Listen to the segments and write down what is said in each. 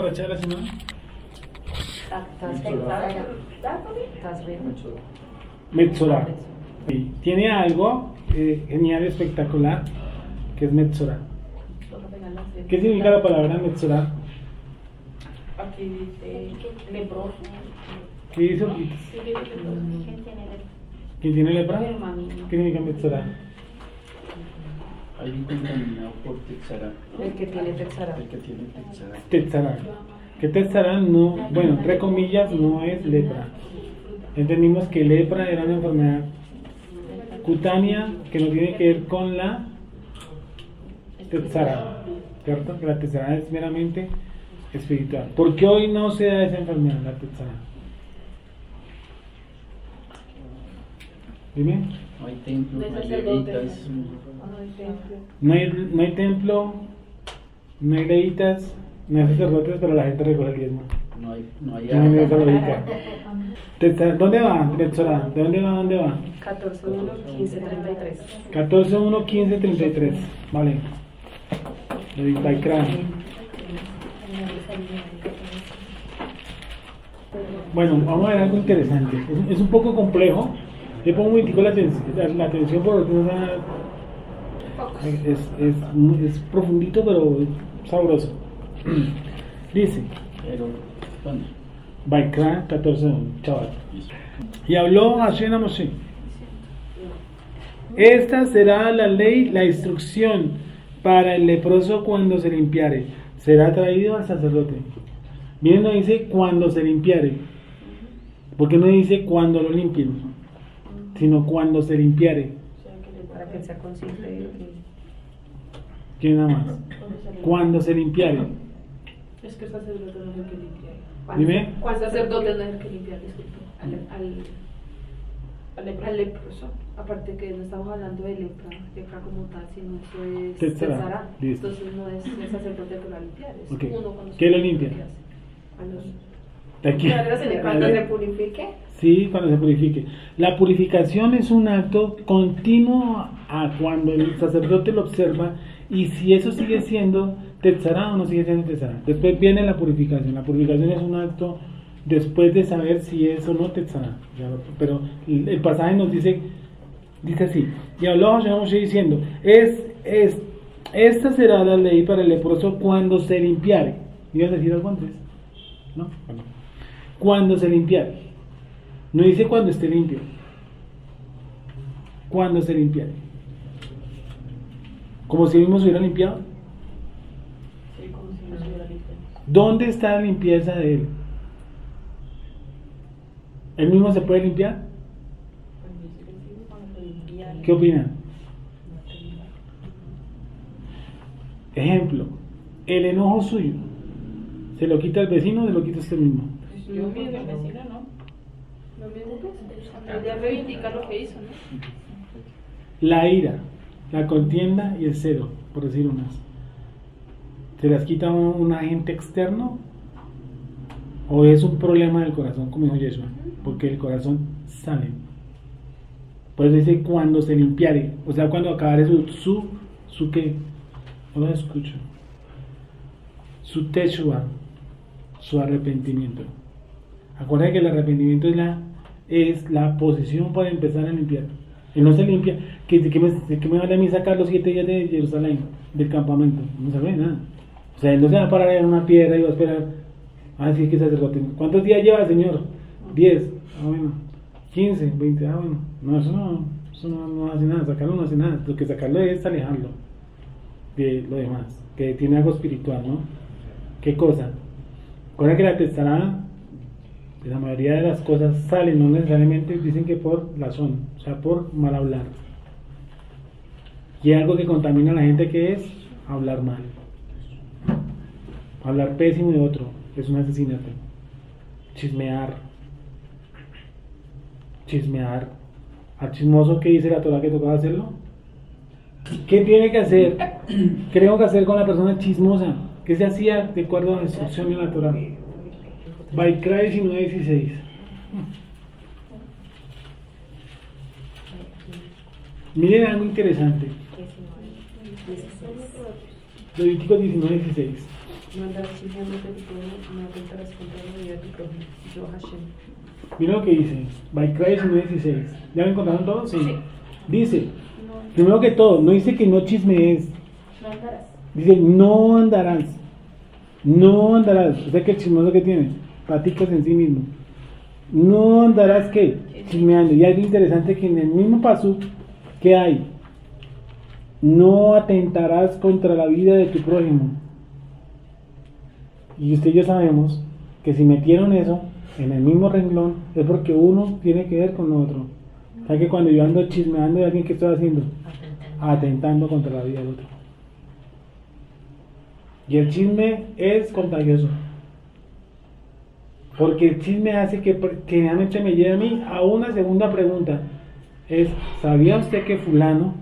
paracha de la semana? Metzorah. Sí, tiene algo genial, espectacular, que es Metzorah. ¿Qué significa la palabra Metzorah? Aquí dice leproso. ¿Qué dice? ¿Quién tiene lepra? ¿Qué significa Metzorah? Hay un contaminado por Tetzará. El que tiene Tetzará. El que tiene Tetzará. Tetzará. Que Tetzará no, bueno, entre comillas, no es lepra. Entendimos que lepra era una enfermedad cutánea que no tiene que ver con la Tetzará, ¿cierto? Que la Tetzará es meramente espiritual. ¿Por qué hoy no se da esa enfermedad, la Tetzará? Dime. No hay templo, no hay levitas. No hay templo, no hay levitas, no hay sacerdotes, pero la gente recoge el diezmo. No hay No hay esa lógica. Tetzará, ¿dónde va? Metzorah, ¿de dónde va? ¿Dónde va? 14:1, 15:33. 14:1, 15:33. Vale. De Baikra. Bueno, vamos a ver algo interesante. Es un poco complejo. Le pongo muy la atención porque es profundito, pero sabroso. Dice. Pero, ¿dónde? Baikra 14:1, chaval. Y habló Hashem a Moshe. Esta será la ley, la instrucción para el leproso cuando se limpiare. Será traído al sacerdote. Miren, no dice cuando se limpiare. Porque no dice cuando lo limpien, sino cuando se limpiare. Para que sea consciente de que... ¿Quién nada más? Cuando se limpiare. Es que el sacerdote no es el que limpia. Dime. ¿Cuál sacerdote no es el que limpia? Disculpe. Al leproso. Aparte que no estamos hablando de lepra como tal, sino eso es Tetzará. Entonces no es el sacerdote que lo va a limpiar, es Okay. uno cuando ¿Qué lo limpia? Cuando se purifique. Sí, cuando se purifique. La purificación es un acto continuo a cuando el sacerdote lo observa, y si eso sigue siendo Tetzará o no sigue siendo Tetzará. Después viene la purificación. La purificación es un acto después de saber si es o no Tetzará. Pero el pasaje nos dice así. Y habló Moshe diciendo, esta será la ley para el leproso cuando se limpiare. ¿Ibas a decir algo antes? ¿No? Bueno. Cuando se limpiare. No dice cuando esté limpio. Cuando se limpiare. Como si mismo se hubiera limpiado. Sí, como si no se hubiera limpiado. ¿Dónde está la limpieza de él? ¿Él mismo se puede limpiar? ¿Qué opinan? Ejemplo, el enojo suyo, ¿se lo quita el vecino o se lo quita usted mismo? Yo mismo, el vecino, ¿no? Lo mismo pues. Ella reivindica lo que hizo, ¿no? La ira, la contienda y el celo, por decir unas. ¿Se las quita un agente externo? ¿O es un problema del corazón, como dijo Yeshua? Porque el corazón sale. Pues dice cuando se limpiare, o sea, cuando acabare su ¿qué? No lo escucho. Su teshuvah, su arrepentimiento. Acuérdense que el arrepentimiento es la posición para empezar a limpiar. Él no se limpia. ¿Qué me vale a mí sacar los 7 días de Jerusalén, del campamento? No sabe nada. O sea, él no se va a parar en una piedra y va a esperar. Ah, sí, que sacerdote. ¿Cuántos días lleva, Señor? 10. Ah, bueno. 15, 20. Ah, bueno. No, eso no hace nada. Sacarlo no hace nada. Lo que sacarlo es alejarlo de lo demás. Que tiene algo espiritual, ¿no? ¿Qué cosa? Recuerda que la Tetzará, la mayoría de las cosas salen, no necesariamente dicen que por razón, o sea, por mal hablar. Y algo que contamina a la gente, que es hablar mal. Hablar pésimo de otro es un asesinato. Chismear. Al chismoso, ¿qué dice la Torah que tocaba hacerlo? ¿Qué tiene que hacer? ¿Qué tengo que hacer con la persona chismosa? ¿Qué se hacía de acuerdo a la instrucción de la Torah? Baikra 19:16. Miren algo interesante. Levítico 19:16. No andarás chismeando de tu prójimo, no atentarás contra la vida de tu prójimo. Yo, Hashem. Mira lo que dice, Vaikra 19:16. ¿Ya lo encontraron todos? Sí. Sí. Dice, primero que todo, no dice que no chismees, No andarás. dice no andarás. No andarás. O sea que el chismoso que tiene, paticas en sí mismo. No andarás ¿qué? Chismeando. Y algo interesante que en el mismo pasuk que hay, no atentarás contra la vida de tu prójimo. Y usted y yo sabemos que si metieron eso en el mismo renglón es porque uno tiene que ver con lo otro. O sea que cuando yo ando chismeando de alguien, ¿qué estoy haciendo? Atentando contra la vida del otro. Y el chisme es contagioso. Porque el chisme hace que realmente me lleve a mí a una segunda pregunta. Es, ¿sabía usted que fulano?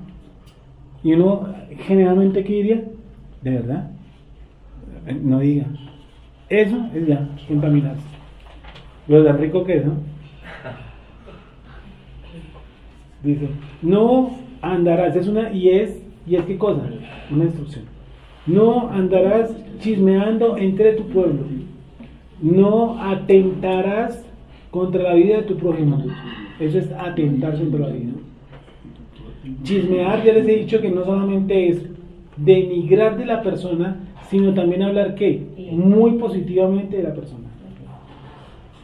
Y uno generalmente, ¿qué diría? ¿De verdad? No diga. Eso es ya contaminarse. Lo tan rico que es, ¿no? Dice, no andarás, es una, y es ¿qué cosa? Una instrucción. No andarás chismeando entre tu pueblo. No atentarás contra la vida de tu prójimo. Eso es atentar contra la vida. Chismear, ya les he dicho que no solamente es denigrar de la persona, sino también hablar ¿qué? Muy positivamente de la persona.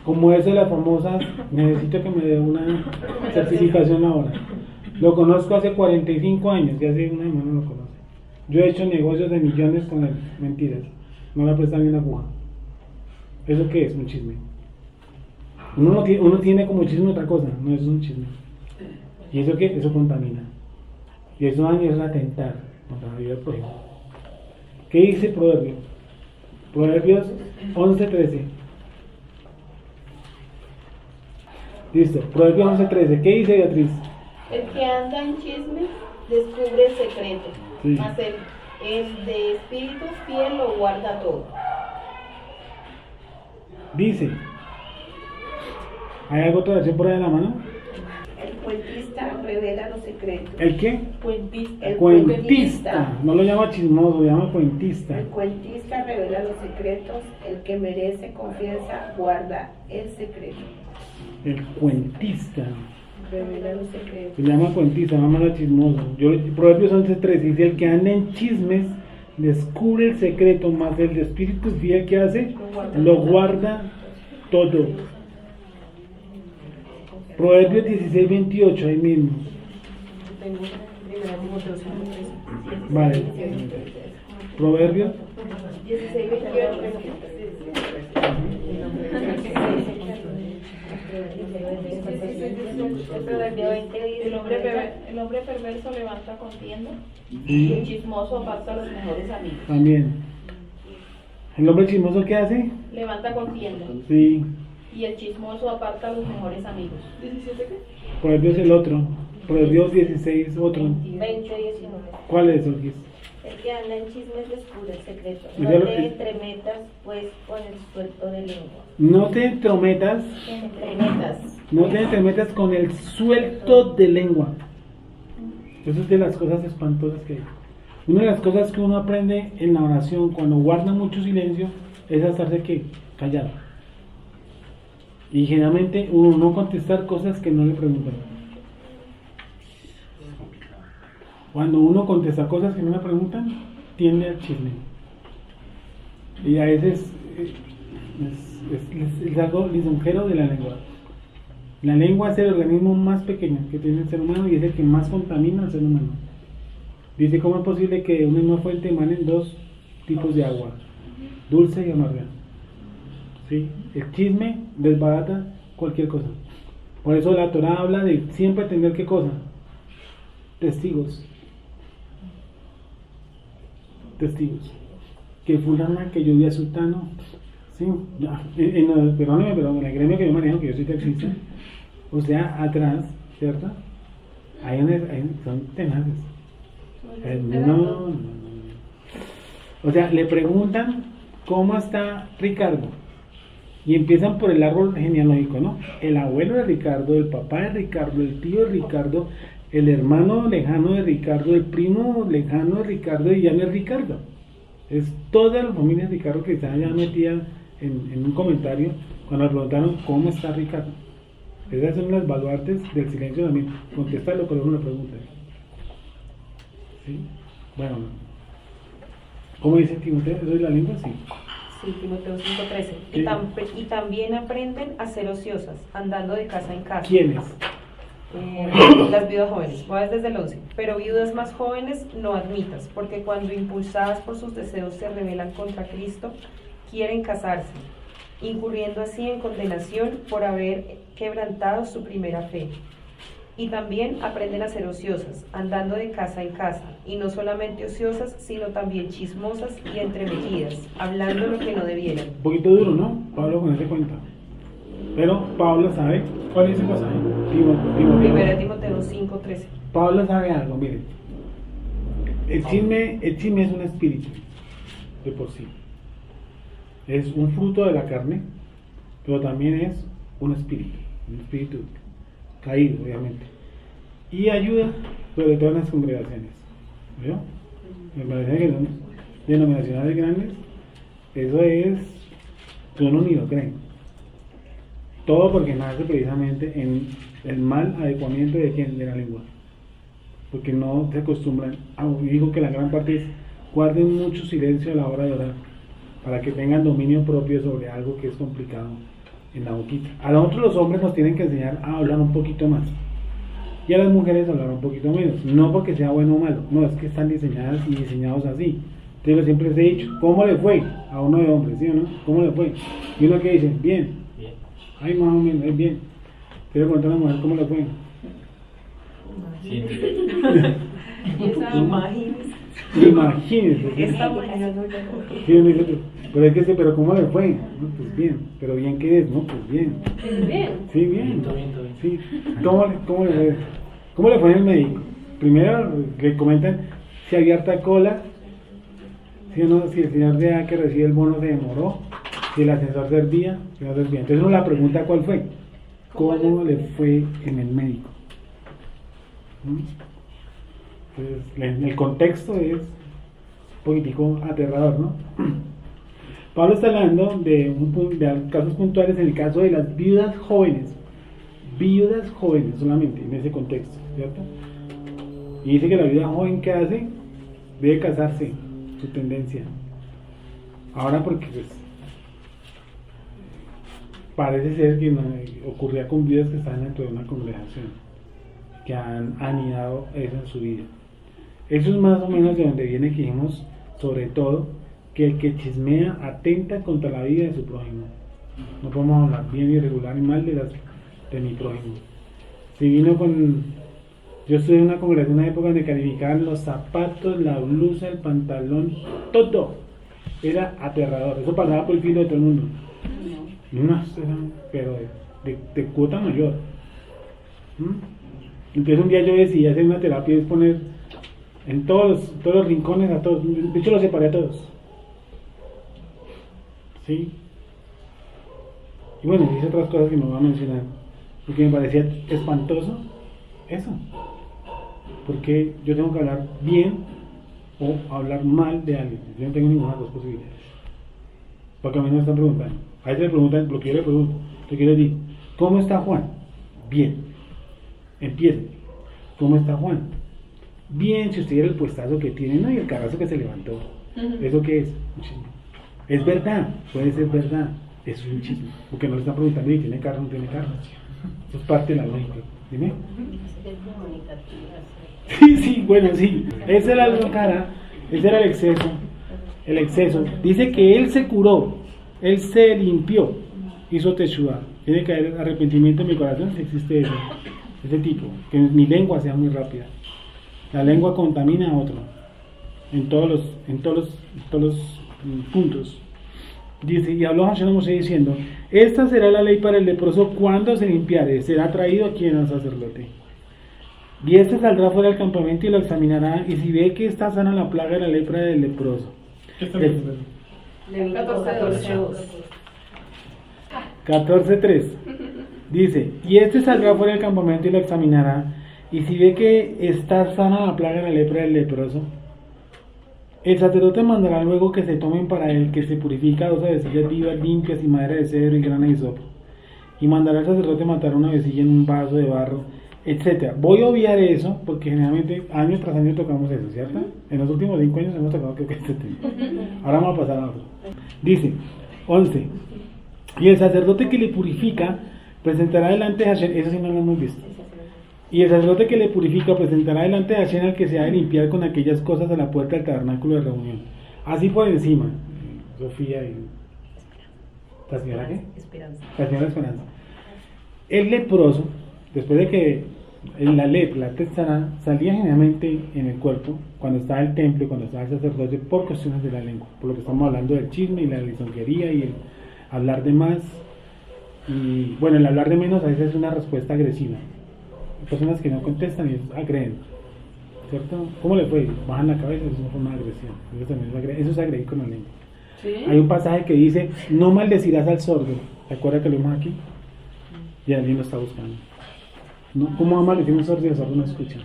Como es de la famosa, necesito que me dé una certificación ahora. Lo conozco hace 45 años, ya hace una semana lo conoce. Yo he hecho negocios de millones con él, mentiras. No la prestan ni una aguja. ¿Eso qué es? Un chisme. Uno tiene como chisme otra cosa, no es un chisme. ¿Y eso qué? Eso contamina. Y eso daña, es atentar contra la vida del prójimo. ¿Qué dice Proverbio? Proverbios 11:13. Listo, Proverbios 11:13. ¿Qué dice Beatriz? El que anda en chismes descubre el secreto, Sí. mas el de espíritu fiel lo guarda todo. Dice. ¿Hay algo otra versión por ahí de la mano? El cuentista revela los secretos. ¿El qué? Cuentista. El Cuentista. No lo llama chismoso, lo llama cuentista. El cuentista revela los secretos. El que merece confianza guarda el secreto. El cuentista. Revela los secretos. Se llama cuentista, no llama chismoso. Proverbios 11:3 dice: el que anda en chismes descubre el secreto, más el de espíritu fiel que hace, lo guarda todo. Proverbios 16:28, ahí mismo. Tengo primera Timoteo 5:13. Vale. Proverbios 16, 28. El proverbio 20 dice: el hombre perverso levanta contienda y el chismoso aparta a los mejores amigos. también. ¿El hombre chismoso qué hace? Levanta contienda Sí. y el chismoso aparta a los mejores amigos. ¿17 qué? Proverbios el otro. Proverbios 16, otro. 20, 19. ¿Cuál es, Orgis? El que anda en chismes descubre el secreto. Ya No lo- te entremetas pues con el suelto de lengua. No te entrometas, no te entremetas con el suelto de lengua. Eso es de las cosas espantosas que hay. Una de las cosas que uno aprende en la oración cuando guarda mucho silencio es estarse ¿qué? Callado. Y generalmente uno no contestar cosas que no le preguntan. Cuando uno contesta cosas que no le preguntan, tiende al chisme. Y a veces es algo lisonjero de la lengua. La lengua es el organismo más pequeño que tiene el ser humano y es el que más contamina al ser humano. Dice: ¿cómo es posible que de una misma fuente emanen dos tipos de agua, dulce y amarga? ¿Sí? El chisme desbarata cualquier cosa. Por eso la Torah habla de siempre tener ¿qué cosa? Testigos. Testigos. Que fulana, que yo vi a sultano. Sí, ya. Perdóneme, pero en el gremio que yo manejo, que yo soy taxista, o sea, atrás, ¿cierto? Son tenaces. No. O sea, le preguntan cómo está Ricardo y empiezan por el árbol genealógico, ¿no? El abuelo de Ricardo, el papá de Ricardo, el tío de Ricardo, el hermano lejano de Ricardo, el primo lejano de Ricardo, y ya no es Ricardo. Es toda la familia de Ricardo que está ya metida en un comentario cuando le preguntaron cómo está Ricardo. Esas son las baluartes del silencio también. Contestarlo con una pregunta. ¿Sí? Bueno, ¿cómo dice Timoteo? ¿Eso es la lengua? Sí. Sí, Timoteo 5:13. Sí. Y también aprenden a ser ociosas, andando de casa en casa. ¿Quiénes? Las viudas jóvenes, voy desde el 11. Pero viudas más jóvenes no admitas, porque cuando impulsadas por sus deseos se rebelan contra Cristo, quieren casarse, incurriendo así en condenación por haber quebrantado su primera fe. Y también aprenden a ser ociosas, andando de casa en casa, y no solamente ociosas, sino también chismosas y entremetidas, hablando lo que no debieran. Un poquito duro, ¿no? Pablo con ese cuenta. Pero Pablo sabe. ¿Cuál es ese pasaje? Primera Timoteo 5:13. Pablo sabe algo, miren. El chisme es un espíritu, de por sí. Es un fruto de la carne, pero también es un espíritu caído, obviamente. Y ayuda, sobre todo en las congregaciones. ¿Vio? Me parece que son denominacionales grandes. Eso es, uno ni lo creen. Todo porque nace precisamente en el mal adecuamiento de quién, de la lengua. Porque no se acostumbran, y digo que la gran parte es, guarden mucho silencio a la hora de orar, para que tengan dominio propio sobre algo que es complicado en la boquita. A nosotros los hombres nos tienen que enseñar a hablar un poquito más, y a las mujeres a hablar un poquito menos, no porque sea bueno o malo, no, es que están diseñadas y diseñados así. Entonces yo siempre les he dicho, ¿cómo le fue a uno de hombres, sí o no? ¿Cómo le fue? Y uno que dice, bien. Ay, más o menos, es bien. Quiero preguntar a la mujer cómo le fue. Sí. Imagínese. Esta mañana no pero es que pero ¿cómo le fue? No, pues bien. ¿Pero bien qué es? No, pues bien. Bien. Sí, bien. Sí. ¿Cómo le fue en el médico? Primero le comentan si había harta cola, si o no, si el señor de que recibe el bono se demoró, si el ascensor servía, si no servía. Entonces uno la pregunta ¿cuál fue? ¿Cómo le fue en el médico? Entonces, el contexto es un poquitico aterrador, ¿no? Pablo está hablando de casos puntuales, en el caso de las viudas jóvenes solamente, en ese contexto, ¿cierto? Y dice que la viuda joven que hace, debe casarse, su tendencia. Ahora porque pues, parece ser que no, ocurría con viudas que están dentro de una congregación, que han anidado eso en su vida. Eso es más o menos de donde viene que dijimos, sobre todo, que el que chismea atenta contra la vida de su prójimo. No podemos hablar bien y regular y mal de mi prójimo. Si vino con... Yo estuve en una congregación, una época donde calificaban los zapatos, la blusa, el pantalón, todo. Era aterrador. Eso pasaba por el filo de todo el mundo. Pero de cuota mayor. Entonces un día yo decidí hacer una terapia y es poner en todos los rincones a todos. De hecho los separé a todos. ¿Sí? Y bueno, hice otras cosas que no voy a mencionar, porque me parecía espantoso eso. Porque yo tengo que hablar bien o hablar mal de alguien. Yo no tengo ninguna de las dos posibilidades. Porque a mí no me están preguntando. A veces le preguntan lo que yo le pregunto. Lo que yo les digo, ¿cómo está Juan? Bien. Empiece. ¿Cómo está Juan? Bien, si usted era el puestazo que tiene, no, y el carrazo que se levantó. ¿Eso qué es? Un chisme. Es verdad, puede ser verdad. Eso es un chisme. Porque no le están preguntando si tiene carro o no tiene carro. Eso es parte de la lógica. Dime. Sí, bueno, sí. Esa era la cara, ese era el exceso. El exceso. Dice que él se curó, él se limpió, hizo teshuva. Tiene que haber arrepentimiento en mi corazón si existe ese tipo. Que mi lengua sea muy rápida. La lengua contamina a otro. En todos los puntos. Dice, y habló Hashem Moshe diciendo, esta será la ley para el leproso cuando se limpiare, será traído aquí al sacerdote. Y este saldrá fuera del campamento y lo examinará, y si ve que está sana la plaga de la lepra del leproso. 14:3 dice, y este saldrá fuera del campamento y lo examinará, y si ve que está sana la plaga de la lepra del leproso, El sacerdote mandará luego que se tomen para él, que se purifica 2 avecillas vivas, limpias y madera de cedro y grana de hisopo. Y mandará al sacerdote matar una avecilla en un vaso de barro, etcétera. Voy a obviar eso porque generalmente año tras año tocamos eso, ¿cierto? En los últimos 5 años hemos tocado que este tema. Ahora vamos a pasar a otro. Dice, 11. Y el sacerdote que le purifica presentará delante de Hashem, eso sí no lo hemos visto. Y el sacerdote que le purifica presentará delante de Hashem al que se ha de limpiar con aquellas cosas a la puerta del tabernáculo de reunión. Así por encima. Sofía y... ¿La señora qué? Esperanza. La señora Esperanza. El leproso, después de que la lepra, la tetzará, salía generalmente en el cuerpo cuando estaba el templo y cuando estaba el sacerdote por cuestiones de la lengua. Por lo que estamos hablando del chisme y la lisonjería y el hablar de más. Y bueno, el hablar de menos a veces es una respuesta agresiva. Hay personas que no contestan y agreden, ¿cierto? ¿Cómo le fue? Bajan la cabeza, es una forma de agresión. Eso también es agredir, eso es agredir con la lengua. ¿Sí? Hay un pasaje que dice, no maldecirás al sordo. ¿Te acuerdas que lo vimos aquí? Y alguien lo está buscando. ¿No? ¿Cómo va a maldecir un sordo y el sordo no escucha?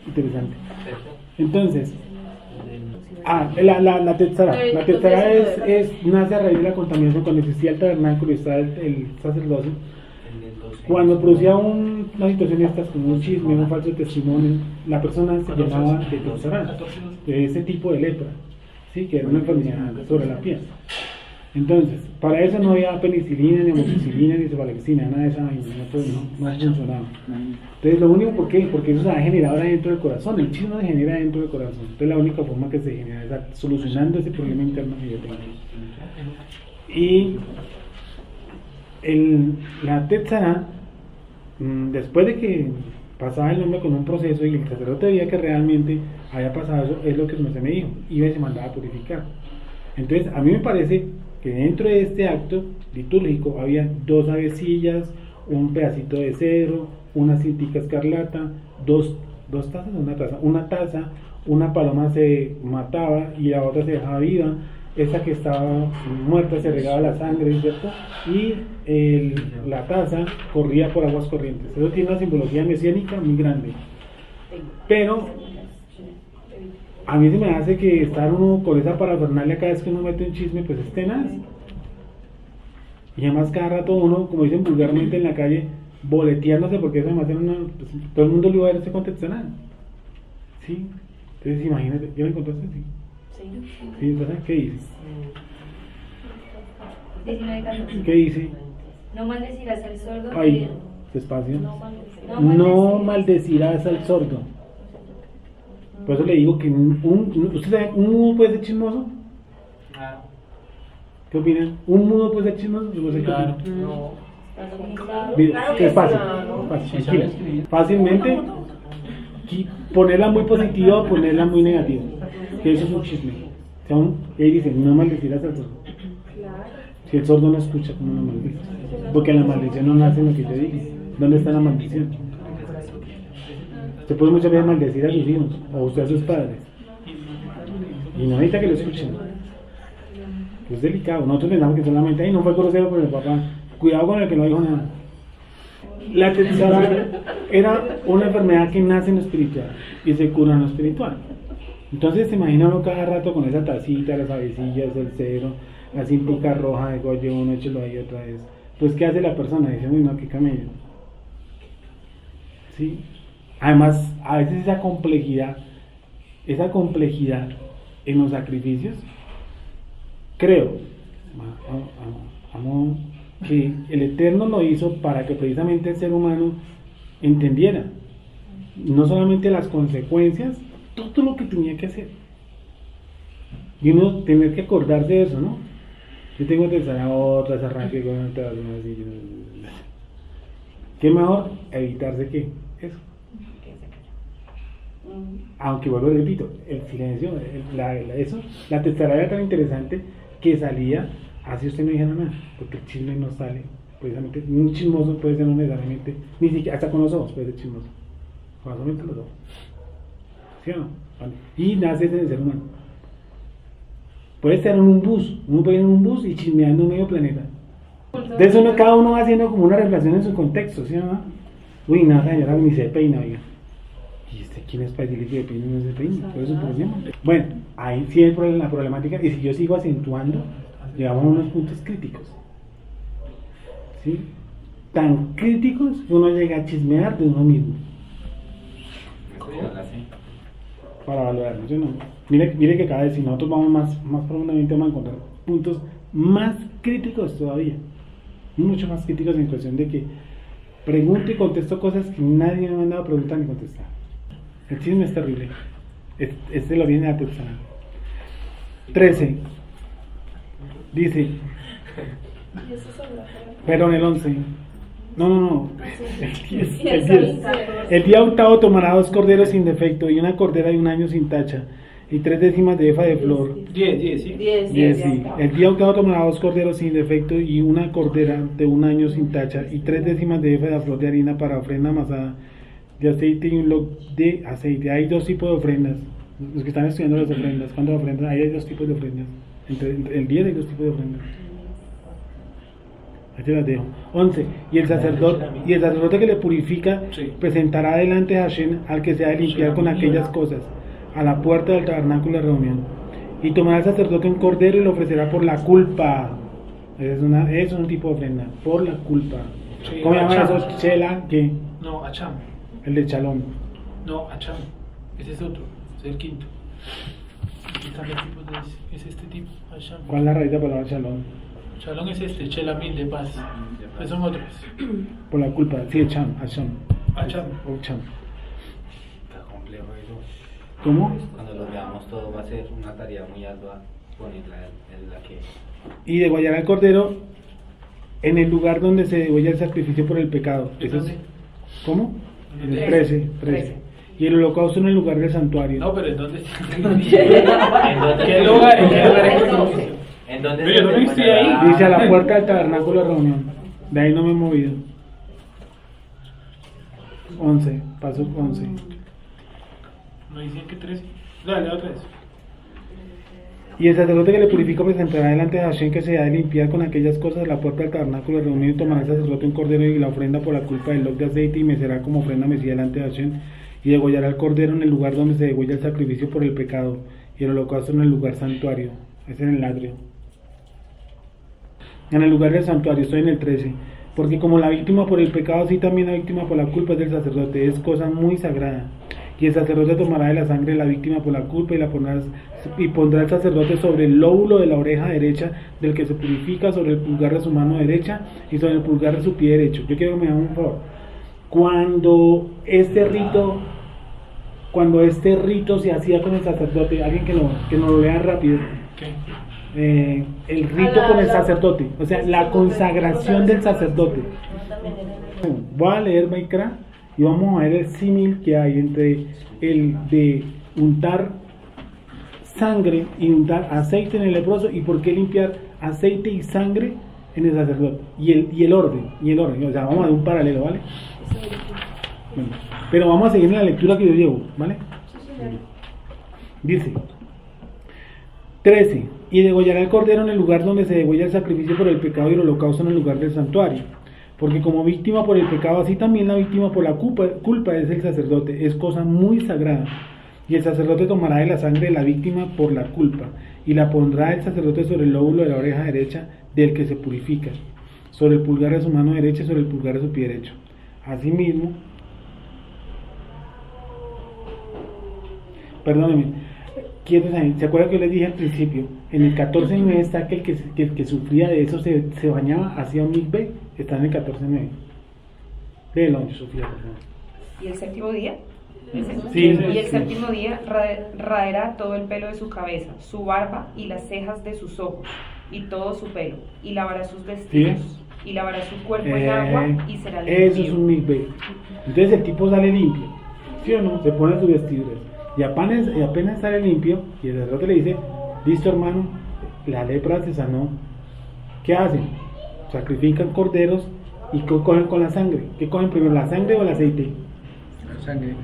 Interesante. Entonces, la tetzará. La tetzará nace a raíz de la contaminación. Cuando existía el tabernáculo y estaba el sacerdocio, cuando producía una situación de estas, como un chisme, un falso testimonio, la persona se llenaba de tetzará, de ese tipo de lepra, ¿sí? Que era una enfermedad sobre la piel. Entonces, para eso no había penicilina, ni amoxicilina, ni cefalexina, nada de esa vaina, no funcionaba. Entonces, lo único, ¿por qué? Porque eso se ha generado ahora dentro del corazón, el chisme se genera dentro del corazón. Entonces, la única forma que se genera es solucionando ese problema interno que yo tengo. Y la tetzará, después de que pasaba el hombre con un proceso y el sacerdote veía que realmente había pasado eso, es lo que se me dijo, iba y se mandaba a purificar. Entonces, a mí me parece que dentro de este acto litúrgico había 2 avecillas, un pedacito de cedro, una cintica escarlata, dos tazas, una taza, una paloma se mataba y la otra se dejaba viva, esa que estaba muerta se regaba la sangre, ¿cierto? Y la taza corría por aguas corrientes. Eso tiene una simbología mesiánica muy grande. Pero a mí se me hace que estar uno con esa parafernalia cada vez que uno mete un chisme, pues es tenaz. Y además cada rato uno, como dicen vulgarmente en la calle, boleteándose, porque eso además pues, todo el mundo le iba a ver ese contextual. ¿Sí? Entonces imagínate, ¿ya lo encontraste? Sí. Sí, entonces, ¿qué dice? 19:14. ¿Qué dice? No maldecirás al sordo. Ay, despacio. No maldecirás al sordo. Por eso le digo que ¿usted sabe, un mudo puede ser chismoso? Claro. ¿Qué opinan? ¿Un mudo puede ser chismoso? Yo no sé qué Claro. opinan. No. Es fácil, tranquila. Fácilmente ponerla muy positiva o ponerla muy negativa, que eso es un chisme. Él dice, no maldecirás al sordo. Si el sordo no escucha, ¿cómo no maldice? Porque la maldición no nace en lo que yo dije. ¿Dónde está la maldición? Se puede muchas veces maldecir a sus hijos o usted a sus padres y no necesita que lo escuchen. Es delicado. Nosotros pensamos que solamente, no fue grosero con el papá, cuidado con el que no dijo nada. La tetzará era una enfermedad que nace en lo espiritual y se cura en lo espiritual. Entonces se imagina uno cada rato con esa tacita, las avecillas, el cedro, la cintica roja de Goyo, uno échelo ahí otra vez. Pues ¿qué hace la persona? Dice, uy no, qué camello. ¿Sí? Además, a veces esa complejidad en los sacrificios, creo, que el Eterno lo hizo para que precisamente el ser humano entendiera no solamente las consecuencias, todo lo que tenía que hacer. Y uno tener que acordarse de eso, ¿no? Yo tengo que empezar a otras, arranque con otras, ¿qué mejor? Evitarse que eso. Aunque vuelvo y repito, el silencio, la tetzará era tan interesante que salía así usted no dijera nada, porque el chisme no sale, precisamente, un chismoso puede ser no necesariamente, ni siquiera, hasta con los ojos puede ser chismoso, con solamente los ojos, ¿sí o no? Vale. Y nace en el ser humano. Puede estar en un bus, uno puede ir en un bus y chismeando medio planeta. De eso cada uno va haciendo como una reflexión en su contexto, ¿sí o no? Uy, nada, señora, ni se peina, oiga. ¿Y este ¿quién es para decirle que peine o no se peine? ¿Cuál es su problema? Bueno, ahí sí hay la problemática, y si yo sigo acentuando, llegamos a unos puntos críticos. ¿Sí? Tan críticos que uno llega a chismear de uno mismo. Para valorarnos, ¿sí? No. Mire que cada vez, si nosotros vamos más profundamente, vamos a encontrar puntos más críticos todavía. Mucho más críticos en cuestión de que pregunto y contesto cosas que nadie me ha mandado a preguntar ni contestar. El chisme es terrible. Este lo viene a Texana. 13. Dice. Perdón, el 11. No. El día octavo tomará 2 corderos sin defecto y una cordera de 1 año sin tacha y 3 décimas de efa de flor. 10, ¿sí? 10, Sí. El día octavo tomará 2 corderos sin defecto y una cordera de 1 año sin tacha y 3 décimas de efa de flor de harina para ofrenda amasada de aceite y un log de aceite. Hay 2 tipos de ofrendas. Los que están estudiando las ofrendas, ¿cuántas ofrendas? Ahí hay 2 tipos de ofrendas. Entre el 10 hay 2 tipos de ofrendas. Ahí te las dejo. 11. Y el sacerdote que le purifica presentará delante de Hashem al que se ha de limpiar con aquellas cosas a la puerta del tabernáculo de reunión. Y tomará el sacerdote un cordero y lo ofrecerá por la culpa. Es un tipo de ofrenda. Por la culpa. Sí, ¿Cómo llaman esos? Chela, ¿qué? No, Acham. El de Chalón. No, Acham. Ese es otro. Ese es el quinto. Aquí están los tipos de... Es este tipo, Acham. ¿Cuál es la raíz de la palabra Chalón? Chalón es este, Chelamil de paz. Esos son otros. Por la culpa. Sí, Acham. Acham. O Cham. Está complejo eso. ¿Cómo? Cuando lo veamos todo va a ser una tarea muy ardua ponerla en la que... Y degollará el cordero en el lugar donde se degolla el sacrificio por el pecado. Eso es, ¿cómo? En el 13. Y el holocausto en el lugar del santuario. No, pero ¿en dónde está? ¿Qué lugar es? ¿En dónde Pero yo no estoy ahí. Dice a la puerta del tabernáculo de reunión. De ahí no me he movido. 11, paso 11. ¿No dicen que 13? Dale, otra vez. Y el sacerdote que le purifica presentará delante de Hashem que se ha de limpiar con aquellas cosas a la puerta del tabernáculo de reunión y tomará el sacerdote un cordero y la ofrenda por la culpa del log de aceite y mecerá como ofrenda mecida delante de Hashem y degollará el cordero en el lugar donde se degolla el sacrificio por el pecado y el holocausto en el lugar santuario. Es en el atrio. En el lugar del santuario, estoy en el 13. Porque como la víctima por el pecado, así también la víctima por la culpa es del sacerdote, es cosa muy sagrada. Y el sacerdote tomará de la sangre de la víctima por la culpa y pondrá el sacerdote sobre el lóbulo de la oreja derecha del que se purifica, sobre el pulgar de su mano derecha y sobre el pulgar de su pie derecho. Yo quiero que me hagan un favor. Cuando este rito se hacía con el sacerdote, alguien que nos lo lea rápido. ¿Qué? El rito con el sacerdote, o sea, la consagración del sacerdote. Voy a leer Baikra y vamos a ver el símil que hay entre el de untar sangre y untar aceite en el leproso y por qué limpiar aceite y sangre en el sacerdote y el orden, o sea, vamos a dar un paralelo, ¿vale? Bueno, pero vamos a seguir en la lectura que yo llevo, ¿vale? Dice 13. Y degollará el cordero en el lugar donde se degolla el sacrificio por el pecado y el holocausto en el lugar del santuario. Porque como víctima por el pecado, así también la víctima por la culpa es el sacerdote. Es cosa muy sagrada. Y el sacerdote tomará de la sangre de la víctima por la culpa y la pondrá el sacerdote sobre el lóbulo de la oreja derecha del que se purifica, sobre el pulgar de su mano derecha y sobre el pulgar de su pie derecho. Asimismo, perdónenme, quietos ahí. ¿Se acuerdan que yo les dije al principio? En el 14.9 está que el que sufría de eso se bañaba, hacía un mikveh. Está en el 14.9. Léelo, Sofía, por favor. ¿Y el séptimo día? Sí, y el séptimo día raerá todo el pelo de su cabeza, su barba y las cejas de sus ojos, y todo su pelo, y lavará sus vestidos, y lavará su cuerpo en agua, y será limpio. Eso es un mikveh. Entonces el tipo sale limpio, ¿sí o no? Se pone sus vestiduras. Y apenas sale limpio, y el sacerdote le dice: listo, hermano, la lepra se sanó. ¿Qué hacen? Sacrifican corderos y cogen con la sangre. ¿Qué cogen primero, la sangre o el aceite? La sangre.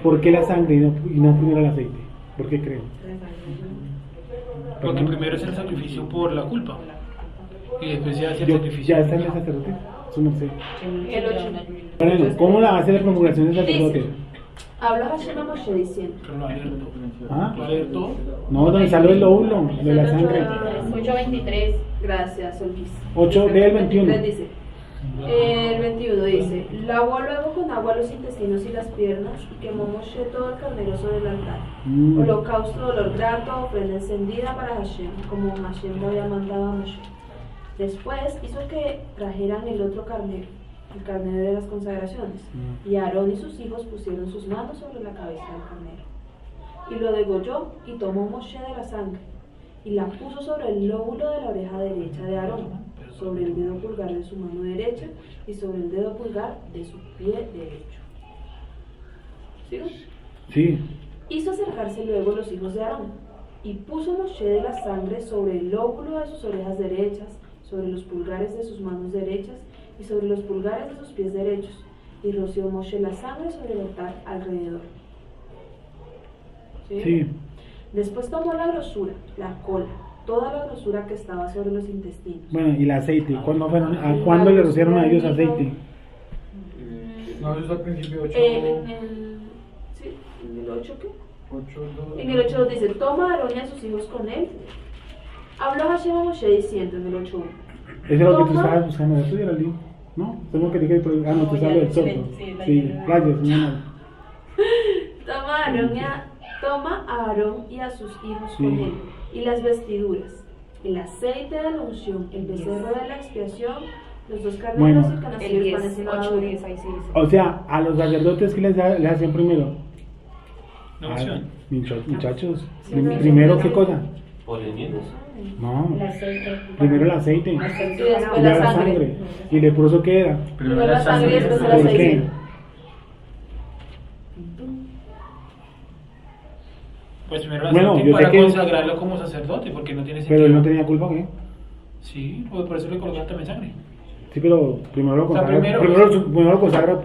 ¿Por qué la sangre y no primero el aceite? ¿Por qué creen? Porque primero es el sacrificio por la culpa y después se hace el sacrificio. ¿Ya está en el sacerdote? Eso no sé. El 8. Bueno, ¿cómo la hace la promulgación del sacerdote? Habla Hashem a Moshe diciendo. Pero lo abierto. ¿Ah? Lo abierto. No, donde salió el lóbulo de la sangre. 8:23. Gracias, Olvis. 8 del 21. Dice, el 21 dice: lavó luego con agua los intestinos y las piernas y quemó Moshe todo el carnero sobre el altar. Holocausto de olor grato, ofrenda encendida para Hashem, como Hashem lo había mandado a Moshe. Después hizo que trajeran el otro carnero, el carnero de las consagraciones, y Aarón y sus hijos pusieron sus manos sobre la cabeza del carnero. Y lo degolló y tomó Moshe de la sangre y la puso sobre el lóbulo de la oreja derecha de Aarón, sobre el dedo pulgar de su mano derecha y sobre el dedo pulgar de su pie derecho. ¿Sigo? Sí. Hizo acercarse luego los hijos de Aarón y puso Moshe de la sangre sobre el lóbulo de sus orejas derechas, sobre los pulgares de sus manos derechas y sobre los pulgares de sus pies derechos, y roció Moshe la sangre sobre el altar alrededor. ¿Sí? Sí. Después tomó la grosura, la cola, toda la grosura que estaba sobre los intestinos. Bueno, y el aceite. ¿Cuándo le rociaron a ellos aceite? No, eso es al principio 8. ¿En el 8 qué? 8, En el 8 dice: toma a Aarón y a sus hijos con él. Habló Hashem a Moshe diciendo en el 8:1. Ese es lo que tú estabas buscando. ¿Eso era el libro? ¿No? Tengo que decir que no, te sale del sordo. Sí, gracias, señora. Toma a Aarón y a sus hijos con él, y las vestiduras, el aceite de la unción, el becerro de la expiación, los dos carneros y canastillos para encima de Aarón. O sea, a los sacerdotes, ¿qué les hacían primero? La unción. Muchachos, primero, ¿qué cosa? Por el mismo. No, El aceite. primero el aceite, Y después y la sangre. ¿Y leproso qué era? Primero la sangre y después el ¿Por aceite. qué? Pues primero Bueno, yo sé para que- consagrarlo como sacerdote, porque no tiene sentido. Pero él no tenía culpa, ¿qué? Sí, pues por eso le colocan también sangre. Sí, pero primero lo O sea, consagra, primero lo consagra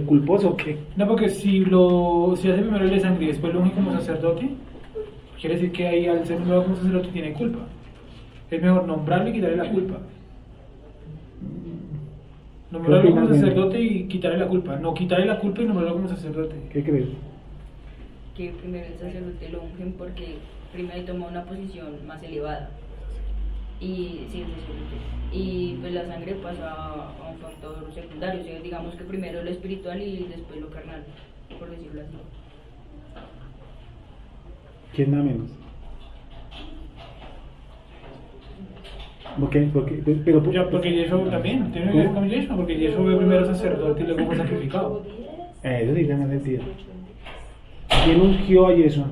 culposo, ¿qué? No, porque si hace primero el de sangre y después lo unge como sacerdote, quiere decir que ahí al ser primero como sacerdote tiene culpa. Es mejor nombrarlo y quitarle la culpa. Nombrarlo como opinas, sacerdote y quitarle la culpa. No, quitarle la culpa y nombrarlo como sacerdote. ¿Qué crees? Que primero el sacerdote lo ungen porque primero toma una posición más elevada. Y sí, el sacerdote. Y pues la sangre pasa a un factor secundario. O sea, digamos que primero lo espiritual y después lo carnal, por decirlo así. ¿Quién da menos? Pero Ya, porque Yeshua también, tiene que ver con Yeshua, porque Yeshua fue primero sacerdote y luego fue sacrificado. Eso sí tiene más sentido. ¿Quién ungió a Yeshua?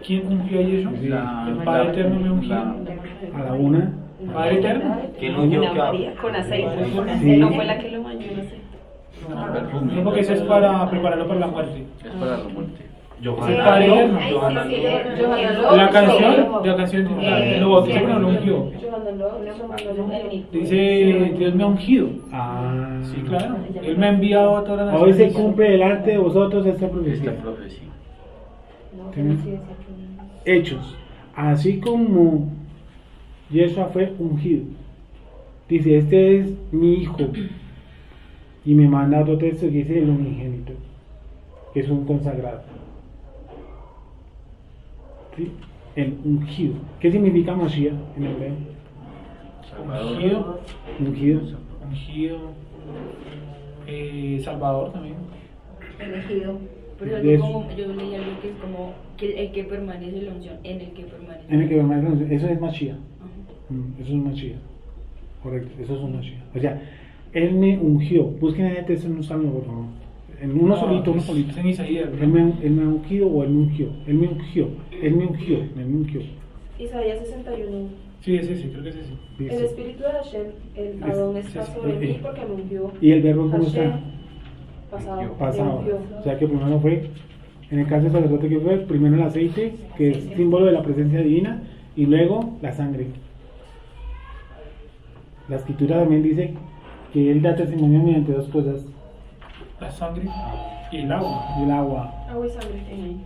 ¿Quién ungió a Yeshua? Sí. El Padre Eterno me ungió. A la una. ¿El Padre Eterno? ¿Quién ungió Una que María con aceite. Sí. No fue la que lo bañó en aceite. No, porque eso es para prepararlo para la muerte. Es para la muerte. El Padre Eterno. La canción, lo bautizó pero no lo ungió. Dice, Dios me ha ungido. Ah. Sí, claro. Él me ha enviado a todas las Hoy se naciones. cumple delante de vosotros esta Esta profecía. profecía. Hechos. Así como Yeshua fue ungido. Dice, este es mi hijo. Y me manda otro texto que dice el unigénito, que es un consagrado. ¿Sí? El ungido. ¿Qué significa Mashiach en hebreo? Ungido. Ungido. Ungido. Salvador también. Elegido. Pero De algo eso. como, yo leí algo que es como que el que permanece en la unción, en el que permanece. En el que permanece, eso es Mashiach. Ajá. Eso es Mashiach. Correcto, eso es un Mashiach. O sea, él me ungió. Busquen ese texto en un salmo, por favor. En uno solito, uno solito. Es en Isaías. Él me ha ungido o él me ungió. Él me ungió. Él me ungió. Él me ungió. Isaías 61. Sí, es ese, creo que es ese. El Dice. espíritu de Hashem, el Adón, está sobre mí porque me ungió. ¿Y el verbo cómo Hashem, está? pasado. Pasado. Me ungió. O sea que primero fue, en el caso del sacerdote que fue, primero el aceite, que es símbolo de la presencia divina, y luego la sangre. La escritura también dice que él da testimonio mediante dos cosas, La sangre y el agua. y el agua. Agua y sangre tiene ahí.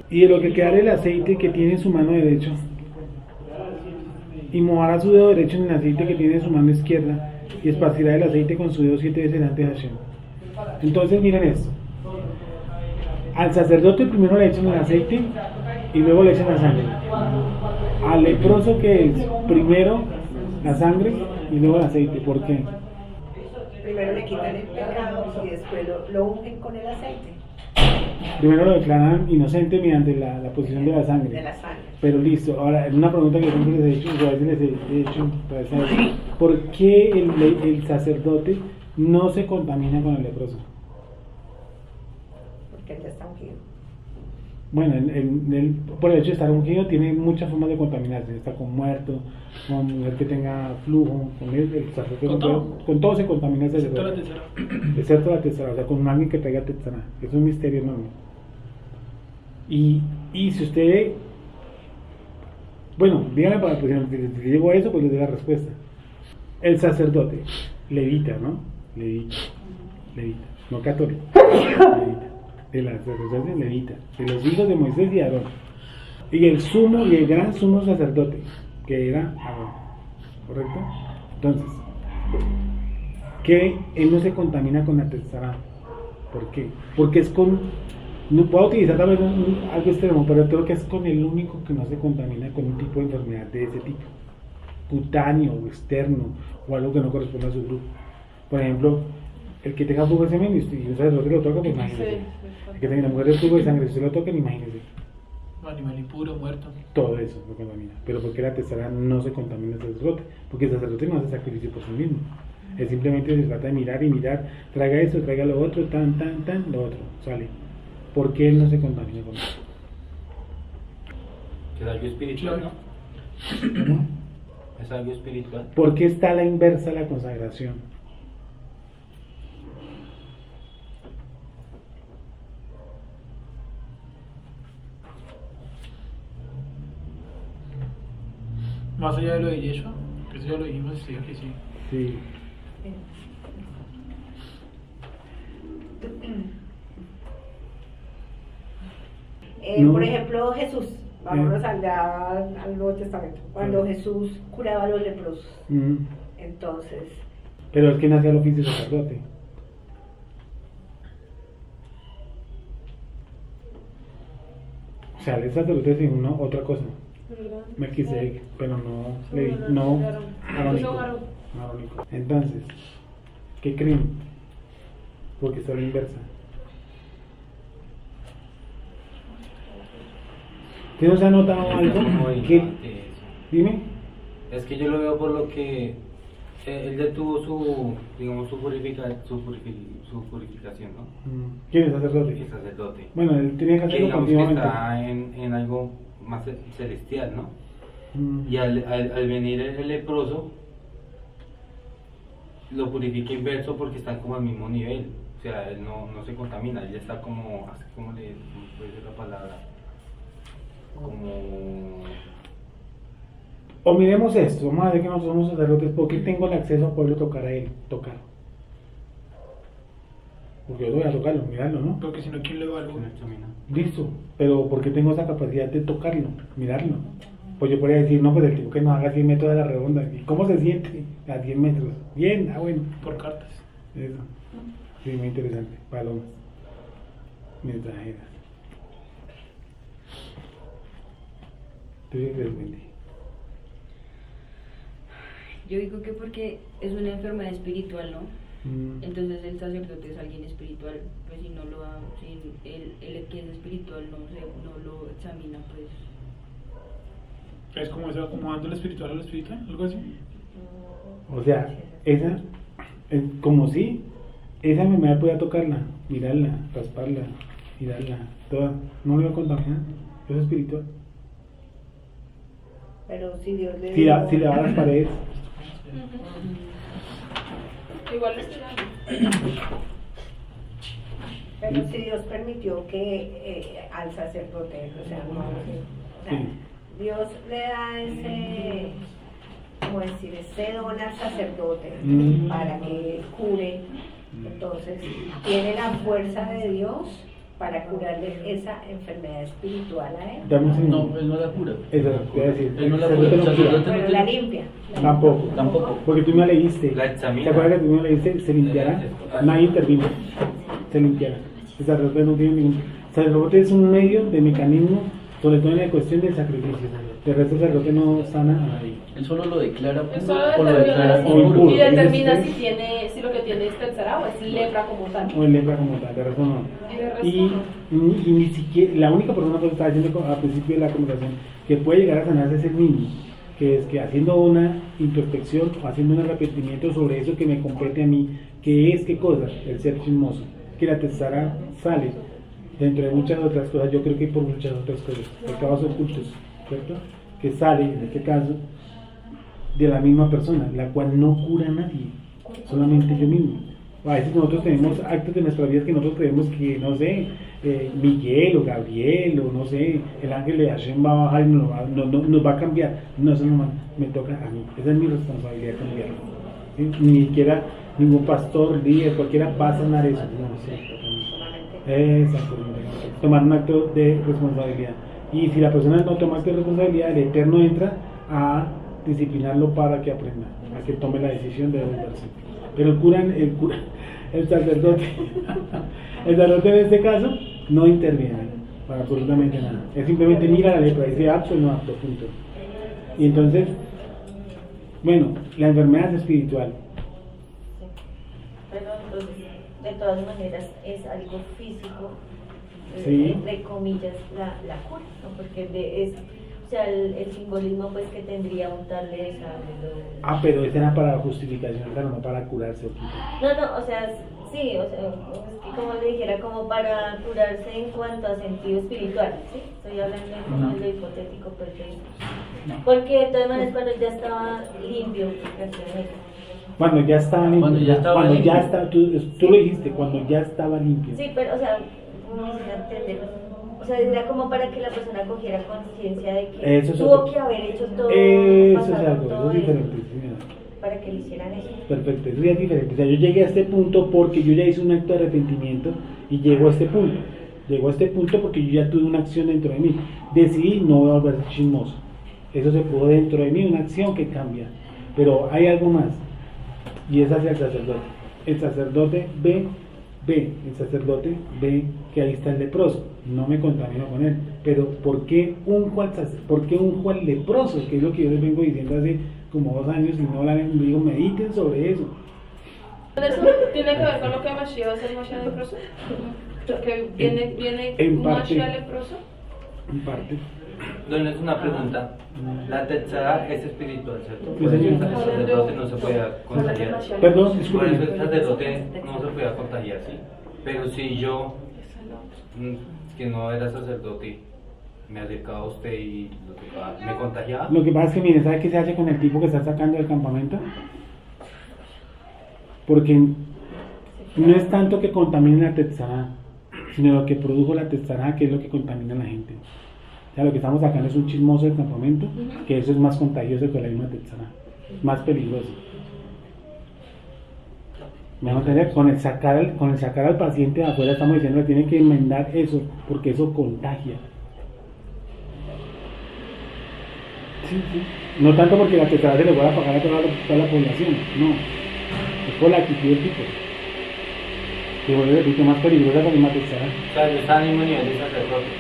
Y de lo que queda el aceite que tiene en su mano derecha, y mojará su dedo derecho en el aceite que tiene en su mano izquierda, y esparcirá el aceite con su dedo 7 veces delante de Hashem. Entonces miren esto. Al sacerdote primero le echan el aceite y luego le echan la sangre. Al leproso, que es primero la sangre y luego el aceite. ¿Por qué? Primero le quitan el pecado y después lo ungen con el aceite. Primero lo declaran inocente mediante la posición de la sangre. De la sangre. Pero listo, ahora una pregunta que siempre les he hecho, y a veces les he hecho para saber, ¿por qué el sacerdote no se contamina con el leproso? Porque él ya está ungido. Bueno, por el hecho de estar ungido tiene muchas formas de contaminarse. Está con muerto, con mujer que tenga flujo, con el sacerdote, con todo se contamina el sacerdote. Excepto la tesara, o sea, con alguien que traiga tesara. Es un misterio enorme. Y si usted, bueno, dígame para pues, si llego a eso, pues le doy la respuesta. El sacerdote, levita, ¿no? Levita, no católico, levita. De la sacerdote levita, de los hijos de Moisés y Aarón, y el sumo y el gran sumo sacerdote, que era Aarón, ¿correcto? Entonces, que él no se contamina con la tesara. ¿Por qué? Porque es con, no puedo utilizar tal vez algo extremo, pero creo que es con el único que no se contamina con un tipo de enfermedad de ese tipo, cutáneo o externo, o algo que no corresponde a su grupo. Por ejemplo, el que tenga flujo de semen y un sacerdote lo toca, pues imagínese. El que tenga una mujer de flujo de sangre, si usted lo toca, imagínese. Animal impuro, muerto. Todo eso lo contamina. Pero porque la tesara no se contamina el sacerdote, porque el sacerdote no hace sacrificio por sí mismo. Él simplemente se trata de mirar y mirar, traiga esto, traiga lo otro, lo otro, sale. ¿Por qué él no se contamina con eso? Es algo espiritual, ¿no? Es algo espiritual. ¿Por qué está a la inversa la consagración? Más allá de lo de Yeshua, que eso ya lo dijimos, sí, que sí. Sí. No. Por ejemplo, Jesús, vámonos al Nuevo Testamento, cuando Jesús curaba a los leprosos. Entonces. Pero es que nació el oficio de sacerdote. O sea, el sacerdote es uno, otra cosa. Melquisedec, pero no arónico. Entonces, ¿qué creen? Porque está a la inversa. ¿Usted no se ha notado algo? Dime. Es que yo lo veo por lo que él ya tuvo su purificación, ¿no? ¿Quién es sacerdote? El sacerdote. Bueno, él tenía que hacerlo continuamente. Que está en algo más celestial, ¿no? Y al venir el leproso, lo purifica inverso porque están como al mismo nivel. O sea, él no se contamina, él ya está como, ¿cómo puede ser la palabra? Como... O miremos esto, vamos a ver que nosotros somos sacerdotes, ¿por qué tengo el acceso a poderlo tocar a él? Tocar. Porque yo voy a tocarlo, mirarlo, ¿no? Porque si no, ¿quién le evalúa? Listo, pero ¿por qué tengo esa capacidad de tocarlo, mirarlo? Pues yo podría decir, no, pues el tipo que nos haga 100 metros de la redonda, ¿y cómo se siente a 100 metros? Bien, bueno. Por cartas. Eso. Sí, muy interesante. Palomas. Mensajeras. ¿Tú qué crees, Wendy? Yo digo que porque es una enfermedad espiritual, ¿no? Entonces el sacerdote es alguien espiritual, pues si no lo ha, si el que es espiritual no lo examina, pues... ¿Es como se va acomodando el espiritual a lo espiritual? ¿Algo así? O sea, esa, como si esa enfermedad podía tocarla, mirarla, rasparla, mirarla, toda, no lo contamina, es espiritual. Pero si Dios le si le va a las paredes. Igual Pero si Dios permitió que al sacerdote, o sea, Dios le da ese, como decir, ese don al sacerdote para que cure. Entonces, tiene la fuerza de Dios para curarle esa enfermedad espiritual a él. No, él no la cura. Eso voy a decir. Él no la cura. Pero la limpia. Tampoco. Porque tú me leíste. La examina. ¿Te acuerdas que tú me leíste? Se limpiará. Nadie intervino. Se limpiará. El sacerdote no tiene ningún. sacerdote es un medio de mecanismo, sobre todo en la cuestión del sacrificio. De resto, el sacerdote no sana a nadie. Él solo lo declara Él puro solo o lo declara determina impuro. y determina si lo que tiene es tetzara o es lepra como tal. O el lepra como tal, de resto no. Y de resto Y ni siquiera, la única persona que estaba diciendo al principio de la conversación que puede llegar a sanarse es el niño, que es que haciendo una introspección o haciendo un arrepentimiento sobre eso que me compete a mí, que es qué cosa, el ser chismoso, que la tetzara sale dentro de muchas otras cosas, yo creo que por muchas otras cosas, pecados ocultos, ¿cierto? Que sale, en este caso, de la misma persona, la cual no cura a nadie, solamente yo mismo. A veces nosotros tenemos actos de nuestras vidas que nosotros creemos que, no sé, Miguel o Gabriel o no sé, el ángel de Hashem va a bajar y nos va a cambiar. No, eso no me toca a mí, esa es mi responsabilidad cambiarlo. ¿Sí? Ni siquiera ningún pastor, líder, cualquiera va a sanar eso. No, sí, exactamente. Tomar un acto de responsabilidad. Y si la persona no toma acto de responsabilidad, el Eterno entra a disciplinarlo para que aprenda, a que tome la decisión de devolverse. Pero el sacerdote en este caso no interviene para absolutamente nada. Él simplemente mira la lepra y dice apto o no apto, punto. Y entonces, bueno, la enfermedad es espiritual. Pero entonces, de todas maneras, es algo físico, Sí. entre comillas, la cura, ¿no? Porque o sea, el simbolismo pues que tendría untarle de sangre. Pero esa era para justificación, claro, no para curarse. No, o sea, sí, o sea, es que como le dijera, como para curarse en cuanto a sentido espiritual, ¿sí? Estoy hablando de lo hipotético, porque de todas maneras cuando ya estaba limpio, Cuando ya estaba limpio. Cuando ya estaba cuando limpio. ya estaba, tú lo dijiste, cuando ya estaba limpio. sí, pero, o sea, no sé entender. O sea, era como para que la persona cogiera conciencia de que Eso es tuvo otro. que haber hecho todo, Eso es pasar algo, todo eso es diferente. eso, Sí, señora. para que le hicieran eso. Perfecto, eso ya es diferente. O sea, yo llegué a este punto porque yo ya hice un acto de arrepentimiento y llego a este punto. Llegó a este punto porque yo ya tuve una acción dentro de mí. Decidí no volverse chismoso. Eso se pudo dentro de mí, una acción que cambia. Pero hay algo más. Y es hacia el sacerdote. El sacerdote el sacerdote ve que ahí está el leproso. No me contamino con él. Pero ¿por qué unjo al leproso? Que es lo que yo les vengo diciendo hace como 2 años y no la digo, mediten sobre eso. ¿Eso tiene que ver con lo que Mashiach va a hacer Mashiach leproso? Porque viene en un parte. Mashiach leproso. En parte. Don, es una pregunta. La tetzara es espiritual, ¿cierto? Sí, Por eso señor. el sacerdote no se puede contagiar. Perdón, Por disculpe. eso el sacerdote no se puede contagiar, ¿sí? Pero si yo, que no era sacerdote, me acercaba a usted y me contagiaba. Lo que pasa es que, mire, ¿sabe qué se hace con el tipo que está sacando del campamento? Porque no es tanto que contamine la tetzara, sino lo que produjo la tetzara, que es lo que contamina a la gente. O sea, lo que estamos sacando es un chismoso del campamento, que eso es más contagioso que la misma tetzara, más peligroso. ¿Me van a entender? Con el sacar al paciente de afuera estamos diciendo que tiene que enmendar eso, porque eso contagia. Sí. No tanto porque la tetzara se le pueda pagar a toda la población, no. Es por la actitud del tipo. Que vuelve, repito, más peligrosa que la misma tetzara. O sea, yo estaba al mismo nivel de sacerdote.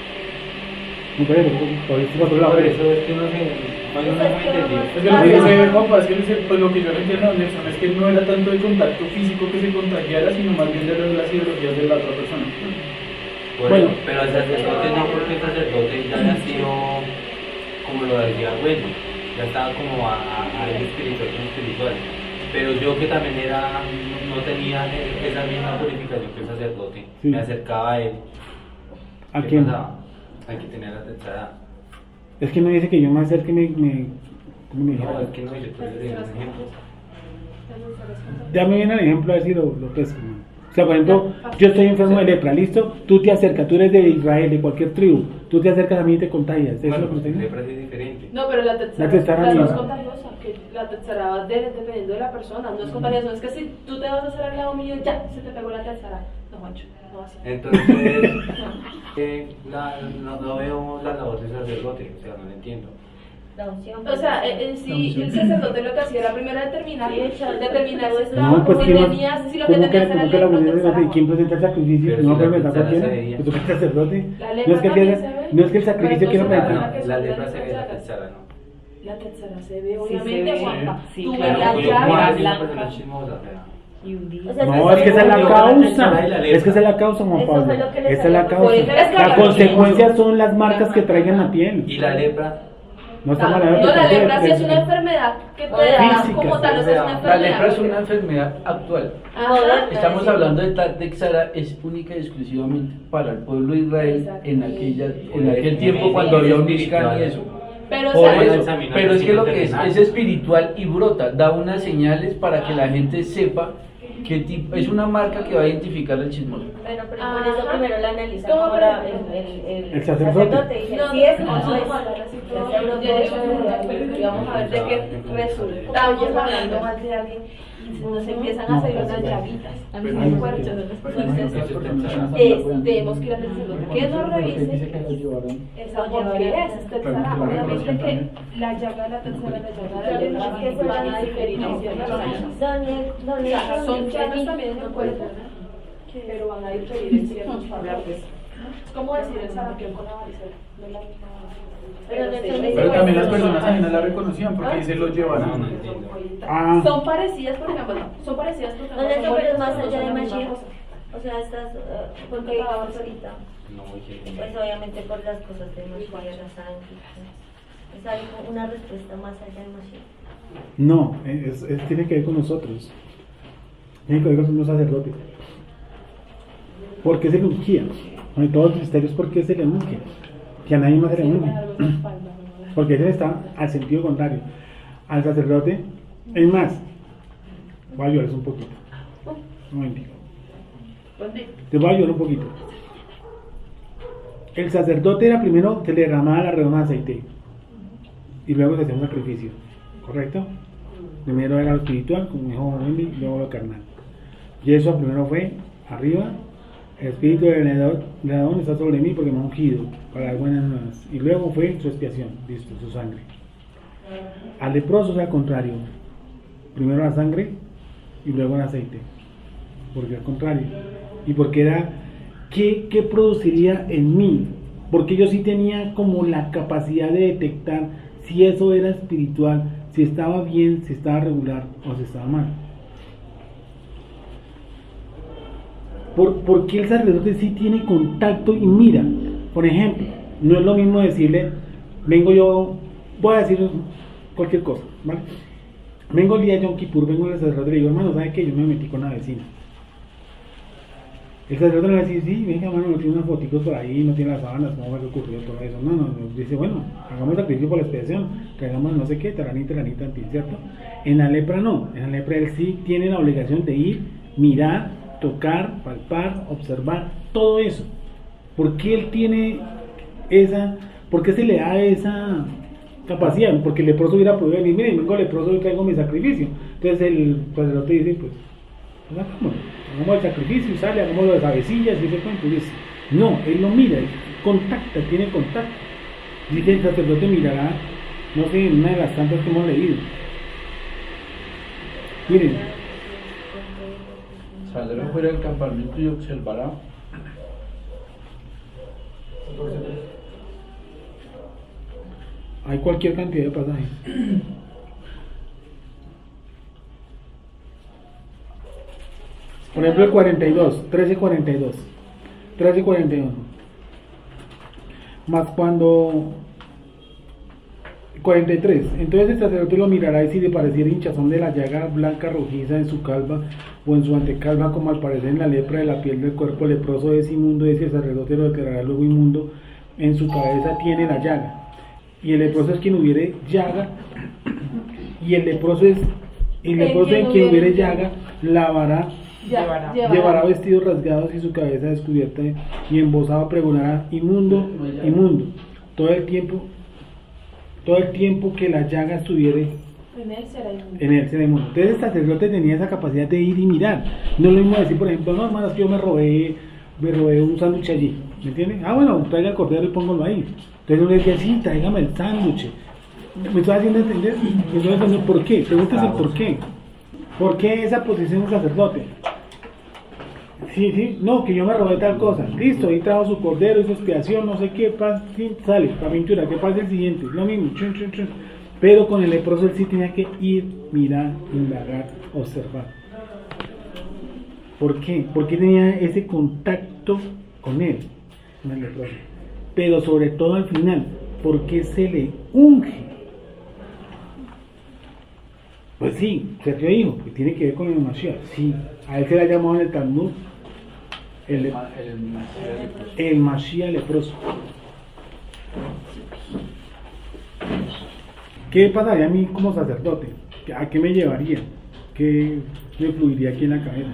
No puede, por este otro lado. Por eso es que uno se... Bueno, no me entendí. Es que lo que dice Juanpa, es que pues lo que yo le entiendo a Nelson es que no era tanto de contacto físico que se contagiara, sino más bien de las ideologías de la otra persona. Bueno. Pero el sacerdote no, porque el sacerdote ya había sido, como lo decía bueno, ya estaba como a espiritual. Pero yo que también no tenía esa misma purificación que el sacerdote, Sí. me acercaba a él. ¿A ¿Qué quién? pasaba? Hay que tener la tetzara. Es que no dice que yo me acerque ¿cómo me dijera? No, es que no dice, pero es un ejemplo. Dame bien el ejemplo, a ver si lo pesco. O sea, por ejemplo, yo estoy enfermo de lepra, ¿listo? Tú te acercas, tú eres de Israel, de cualquier tribu, tú te acercas a mí y te contagias. ¿Eso es lo que usted dice? Lepra es diferente. No, pero la La tetzara tetzara no no. es contagiosa, que la tetzara va dependiendo de la persona, no es contagiosa, no es que si tú te vas a hacer al lado mío, ya, se te pegó la tetzara. No, Juancho, no así. Entonces, no veo la labor del sacerdote, o sea, no lo entiendo. La unción. O sea, en sí, el sacerdote lo que hacía era primero determinar si No, pues si ¿quién más? tenías, si lo que ¿Cómo que tenías era la lepra, unidad te de echaba quién presenta el sacrificio? Pero No, si pero la me está lepra se partiendo. veía. Pues tú que el sacerdote. La No lepra es que también el se ve. no es que el sacrificio que no Pero presenta. entonces, La lepra se ve, la tetzara no. La tetzara se ve, Sí, obviamente, se ve. Juanpa. Sí, Tú claro, ves la porque llaga, Juan es la- una persona chismosa, o sea. O sea, No, es que esa es la Yo, causa. la lepra. Es que esa es la causa, Juan Eso Pablo. fue lo que les Esa es la había- causa. por eso les La había- consecuencia son las marcas que traigan en la piel. Y la lepra, No estamos No, hablando la de lepra sí es una enfermedad que te da Física, como tal, o sea, es una La enfermedad. lepra es una enfermedad actual. Ajá. Estamos hablando de Tatzara, es única y exclusivamente para el pueblo de Israel en aquel tiempo cuando había un Mishkan y eso. Pero, o Por sea, eso, pero es que lo que es espiritual y brota, da unas señales para que la gente sepa qué tipo, es una marca que va a identificar al chismoso. Bueno, pero por eso primero la analiza ¿Cómo como El sacerdote. dice, no, sí es o no, no es. y vamos a ver de qué resulta. Estamos hablando más de alguien y nos empiezan a salir unas llaguitas. A mí me fuerte. Tenemos que ir al sacerdote que nos revise esa porque es tetzara. Obviamente que la llaga de la tetzara, la llaga de la lepra que se van a diferir en ciertos años. O sea, son llagas también en el cuerpo, pero van a diferir en ciertos factores. Es como decir el sarampión con la varicela. No es la misma. Pero también las personas también la reconocían porque se lo llevaron. Ah. Son parecidas, por ejemplo, no, son parecidas porque No, eso pero es más allá de la misma Mashiach. cosa. O sea, estas, porque digamos ahorita, no, pues obviamente por las cosas de Mashiach, la sangre, es algo, una respuesta más allá de Mashiach. No, tiene que ver con nosotros. Tiene que ver con los sacerdotes. ¿Por qué se le ungía? De todos los misterios, ¿por qué se le unge? Que a nadie más se le unge. Porque ese está al sentido contrario. Al sacerdote, es más, voy a ayudarles un poquito. Un momentito. Te voy a ayudar un poquito. El sacerdote era primero que le derramaba la redoma de aceite y luego se hacía un sacrificio, ¿correcto? Primero era lo espiritual, como dijo Wendy, luego lo carnal. Y eso primero fue arriba. El espíritu del Adón está sobre mí porque me ha ungido para dar buenas nuevas. Y luego fue su expiación, listo, su sangre. Al leproso es al contrario. Primero la sangre y luego el aceite. Porque al contrario. Y porque era, ¿qué produciría en mí? Porque yo sí tenía como la capacidad de detectar si eso era espiritual, si estaba bien, si estaba regular o si estaba mal. Porque el sacerdote sí tiene contacto y mira, por ejemplo, no es lo mismo decirle, vengo yo, voy a decir cualquier cosa, ¿vale? Vengo el día de Yom Kippur, vengo al sacerdote y le digo, hermano, ¿sabe qué? Yo me metí con la vecina. El sacerdote le va a decir, sí, venga, hermano, no tiene unas fotitos por ahí, no tiene las sábanas, ¿cómo va a ocurrir todo eso? No, dice, bueno, hagamos sacrificio por la expiación, que hagamos no sé qué, taranita, ¿cierto? En la lepra no, en la lepra él sí tiene la obligación de ir, mirar, tocar, palpar, observar, todo eso. ¿Por qué él tiene esa, por qué se le da esa capacidad? Porque el leproso hubiera podido venir, miren, vengo leproso y traigo mi sacrificio. Entonces el sacerdote dice, pues hagamos el sacrificio y sale, hagamos las avecillas y ese cuento. Dice, no, él lo mira, él contacta, tiene contacto. Dice el sacerdote mirará, no sé, una de las tantas que hemos leído. Miren, Saldrá fuera del campamento y observará. hay cualquier cantidad de pasajes. Por ejemplo el 42, 13:41. Más cuando 43. Entonces el sacerdote lo mirará y si le pareciera hinchazón de la llaga blanca rojiza en su calva o en su antecalva, como al parecer en la lepra de la piel del cuerpo leproso, es inmundo, ese sacerdote lo declarará luego inmundo. En su cabeza tiene la llaga. Y el leproso es quien hubiere llaga. Y el leproso es en quien hubiere llaga, lavará. Llevará vestidos rasgados y su cabeza descubierta y embozado pregonará inmundo, inmundo. Todo el tiempo que la llaga estuviere en él será inmundo. Entonces el sacerdote tenía esa capacidad de ir y mirar. No es lo mismo decir, por ejemplo, no, hermano, es que yo me robé un sándwich allí, ¿me entienden? Ah, bueno, traiga el cordero y póngalo ahí. Entonces uno decía, sí, tráigame el sándwich. ¿Me estoy haciendo entender? ¿Me estoy haciendo por qué? Pregúntese por qué. ¿Por qué esa posición de sacerdote? Sí, no, que yo me robé tal cosa. Listo, ahí trajo su cordero, hizo expiación, no sé qué, sale, para pintura, que pase el siguiente, lo mismo, chun. Pero con el leproso él sí tenía que ir, mirar, indagar, observar. ¿Por qué? Porque tenía ese contacto con él, con el leproso. Pero sobre todo al final, porque se le unge. Pues sí, Sergio dijo que tiene que ver con el Mashiach. Sí, a él se le ha llamado en el Talmud el Mashiach leproso. ¿Qué pasaría a mí como sacerdote? ¿A qué me llevaría? ¿Qué me fluiría aquí en la cabeza?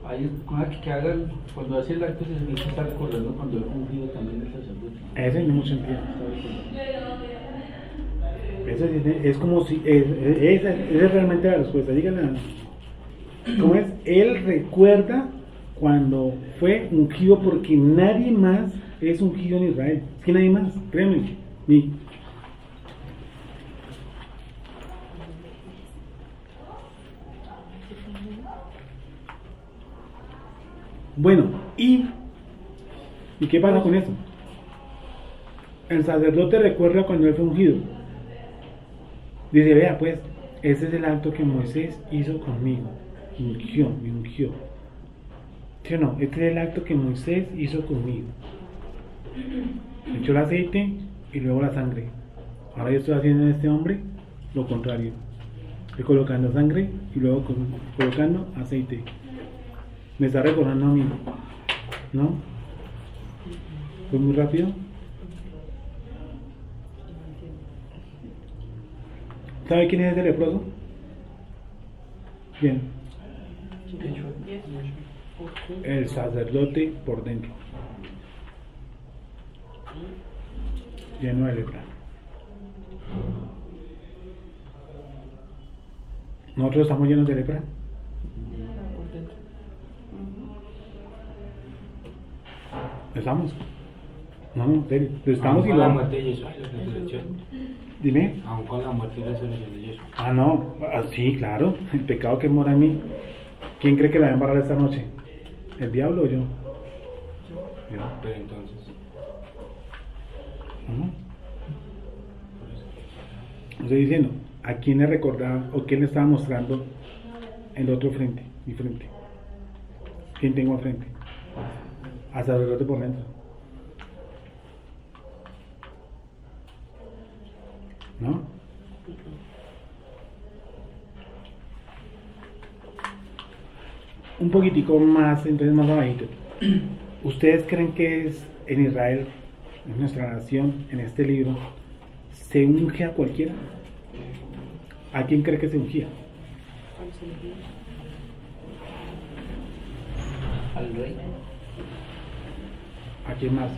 Hay cosa que hagan, cuando hace el acto se tiene que estar recordando cuando es ungido también el sacerdote. Ese es mucho sentido. Eso es como si esa es realmente la respuesta. Díganle, ¿cómo es? Él recuerda cuando fue ungido, porque nadie más es ungido en Israel. Es que nadie más, créanme. Bueno, ¿y qué pasa con eso? El sacerdote recuerda cuando él fue ungido. Dice, vea pues, ese es el acto que Moisés hizo conmigo. Me ungió. ¿Sí o no? Este es el acto que Moisés hizo conmigo. Echó el aceite y luego la sangre. Ahora yo estoy haciendo en este hombre lo contrario. Estoy colocando sangre y luego colocando aceite. Me está recordando a mí, ¿no? ¿Fue muy rápido? ¿Sabe quién es el leproso? ¿Quién? El sacerdote por dentro, lleno de lepra. ¿Nosotros estamos llenos de lepra? ¿Estamos? No, en serio. Estamos y con la muerte de Yeshua y la resurrección. Dime. Aún con la muerte y la resurrección de Yeshua. Ah, no. Sí, claro. El pecado que mora en mí. ¿Quién cree que la va a embarrar esta noche? ¿El diablo o yo? Pero entonces. Estoy diciendo, ¿a quién le recordaba o quién le estaba mostrando el otro frente, mi frente? ¿Quién tengo al frente? Al sacerdote por dentro. ¿No? Un poquitico más, entonces más abajito. ¿Ustedes creen que es en Israel, en nuestra nación, en este libro, se unge a cualquiera? ¿A quién cree que se ungía? Al rey. ¿A quién más?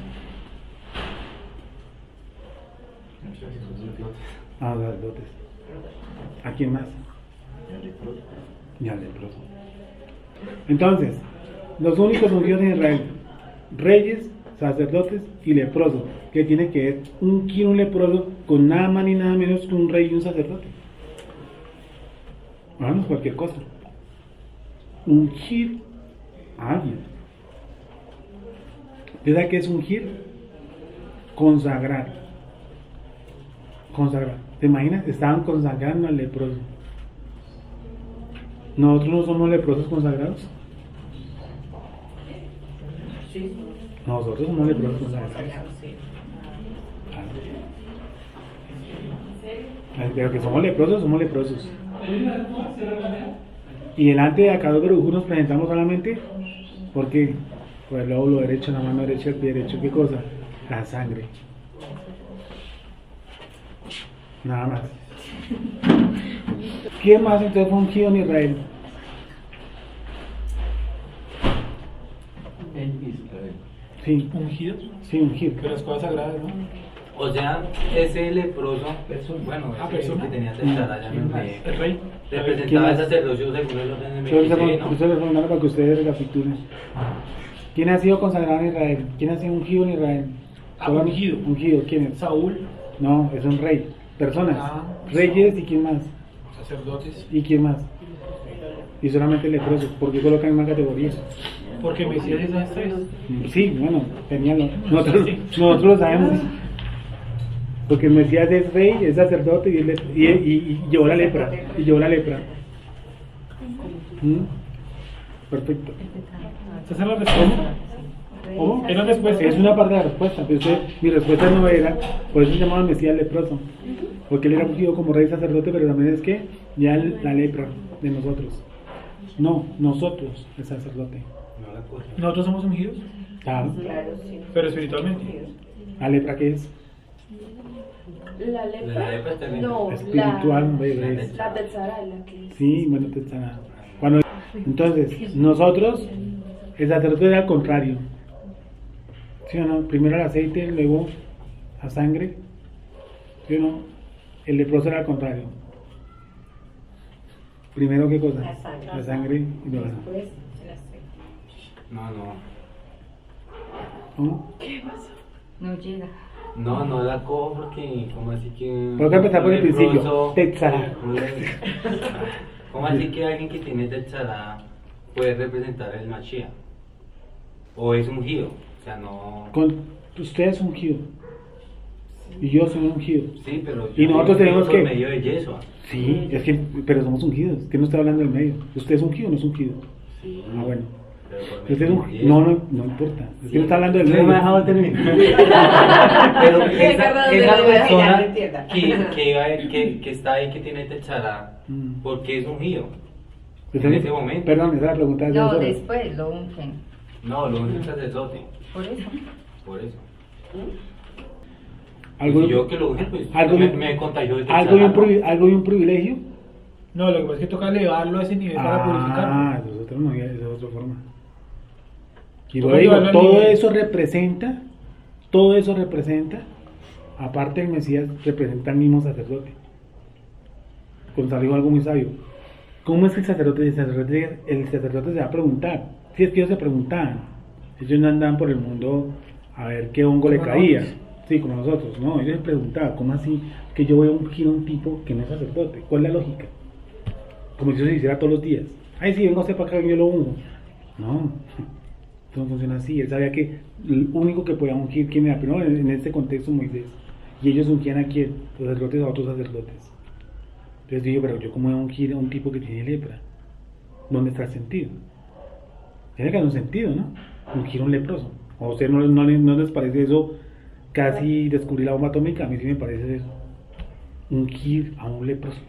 A los sacerdotes. ¿A quién más? Y al leproso. Entonces, los únicos ungidos en Israel: reyes, sacerdotes y leprosos. ¿Qué tiene que ver ungir un leproso con nada más ni nada menos que un rey y un sacerdote? Vamos, cualquier cosa. Ungir a alguien. ¿Usted sabe qué es ungir? Consagrar. Consagrar. ¿Te imaginas? Estaban consagrando al leproso. ¿Nosotros no somos leprosos consagrados? Sí. Nosotros somos leprosos consagrados. Pero que somos leprosos. Y delante de Akadosh Baruj Hu nos presentamos solamente porque por el lóbulo derecho, la mano derecha, el pie derecho. ¿Qué cosa? La sangre. Nada más. ¿Qué más entonces fue ungido en Israel? En Israel. Sí. ¿Ungido? Sí, ungir. Que las cosas sagradas, ¿no? O sea, ese leproso, bueno, persona que tenía allá el rey representaba el sacerdocio según el orden de Melquisedec, ¿no? Yo les voy a mandar para que ustedes recapitulen. ¿Quién ha sido consagrado en Israel? ¿Quién ha sido ungido en Israel? Ungido. Ungido, ¿quién es? Saúl. No, es un rey. Personas. Reyes y quién más. Sacerdotes. ¿Y quién más? Y solamente leprosos. ¿Por qué colocan en una categoría? Porque Mesías es esas tres. Sí, bueno, genial. Nosotros lo sabemos. Porque el Mesías es rey, es sacerdote y llevó la lepra. Y llevó la lepra. Perfecto. ¿Esa es la respuesta? ¿Cómo? ¿Es la respuesta? Es una parte de la respuesta. Pero mi respuesta no era, por eso se llamaba Mesías leproso. Porque él era ungido como rey sacerdote, pero también es que ya la lepra de nosotros. No, nosotros, el sacerdote. ¿Nosotros somos ungidos? Claro. Pero espiritualmente. ¿La lepra qué es? La lepra. está bien. No, Espiritual, la tetzara, la que es. Sí, bueno, tetzara. Cuando, entonces, nosotros, el sacerdote era al contrario. ¿Sí o no? Primero el aceite, luego la sangre. ¿Sí o no? El leproso era al contrario. Primero, ¿qué cosa? La sangre y luego la sangre. No. ¿Cómo? ¿Qué pasó? No llega. No la cojo porque, ¿cómo así que...? Tengo que empezar por el principio. Tetzara. ¿Cómo así que alguien que tiene tetzara puede representar el Mashiach? ¿O es ungido? O sea, no... Usted es ungido. Y yo soy ungido. Sí, pero... Y nosotros tenemos que... por medio de Yeshua. Sí, es que... Pero somos ungidos. Que no está hablando del medio. ¿Usted es ungido o no es ungido? Sí. Ah, bueno. Usted es ungido. No importa. Es que no está hablando del medio. No me ha dejado terminar. Pero esa persona que está ahí, que tiene techara, ¿por qué es ungido? En ese momento. Perdón, esa pregunta es de No, nosotros. después lo ungen. No, lo unge el sacerdote. Por eso. Por eso. ¿Algo, y yo que lo unge, pues me contagió de ¿algo de un privilegio? No, lo que pasa es que toca elevarlo a ese nivel para purificarlo. Ah, esa es otra forma. Y luego digo, todo eso representa, aparte del Mesías, representa al mismo sacerdote. Gonzalo dijo algo muy sabio. ¿Cómo es que el sacerdote se va a preguntar? Si es que ellos se preguntaban, ellos no andaban por el mundo a ver qué hongo le caía. Sí, como nosotros, no, ellos se preguntaban, ¿cómo así que yo voy a ungir a un tipo que no es sacerdote? ¿Cuál es la lógica? Como si eso se hiciera todos los días. Ay, sí, vengo a hacer para acá, yo lo ungo. No, no funciona así. Él sabía que el único que podía ungir, ¿quién era? Pero en este contexto Moisés. Y ellos ungían a quién? Los sacerdotes a otros sacerdotes. Entonces dije, pero yo cómo voy a ungir a un tipo que tiene lepra. ¿Dónde está el sentido? Tiene que haber un sentido, ¿no? Ungir a un leproso. ¿A ustedes no les parece eso casi descubrir la bomba atómica? A mí sí me parece eso. Ungir a un leproso.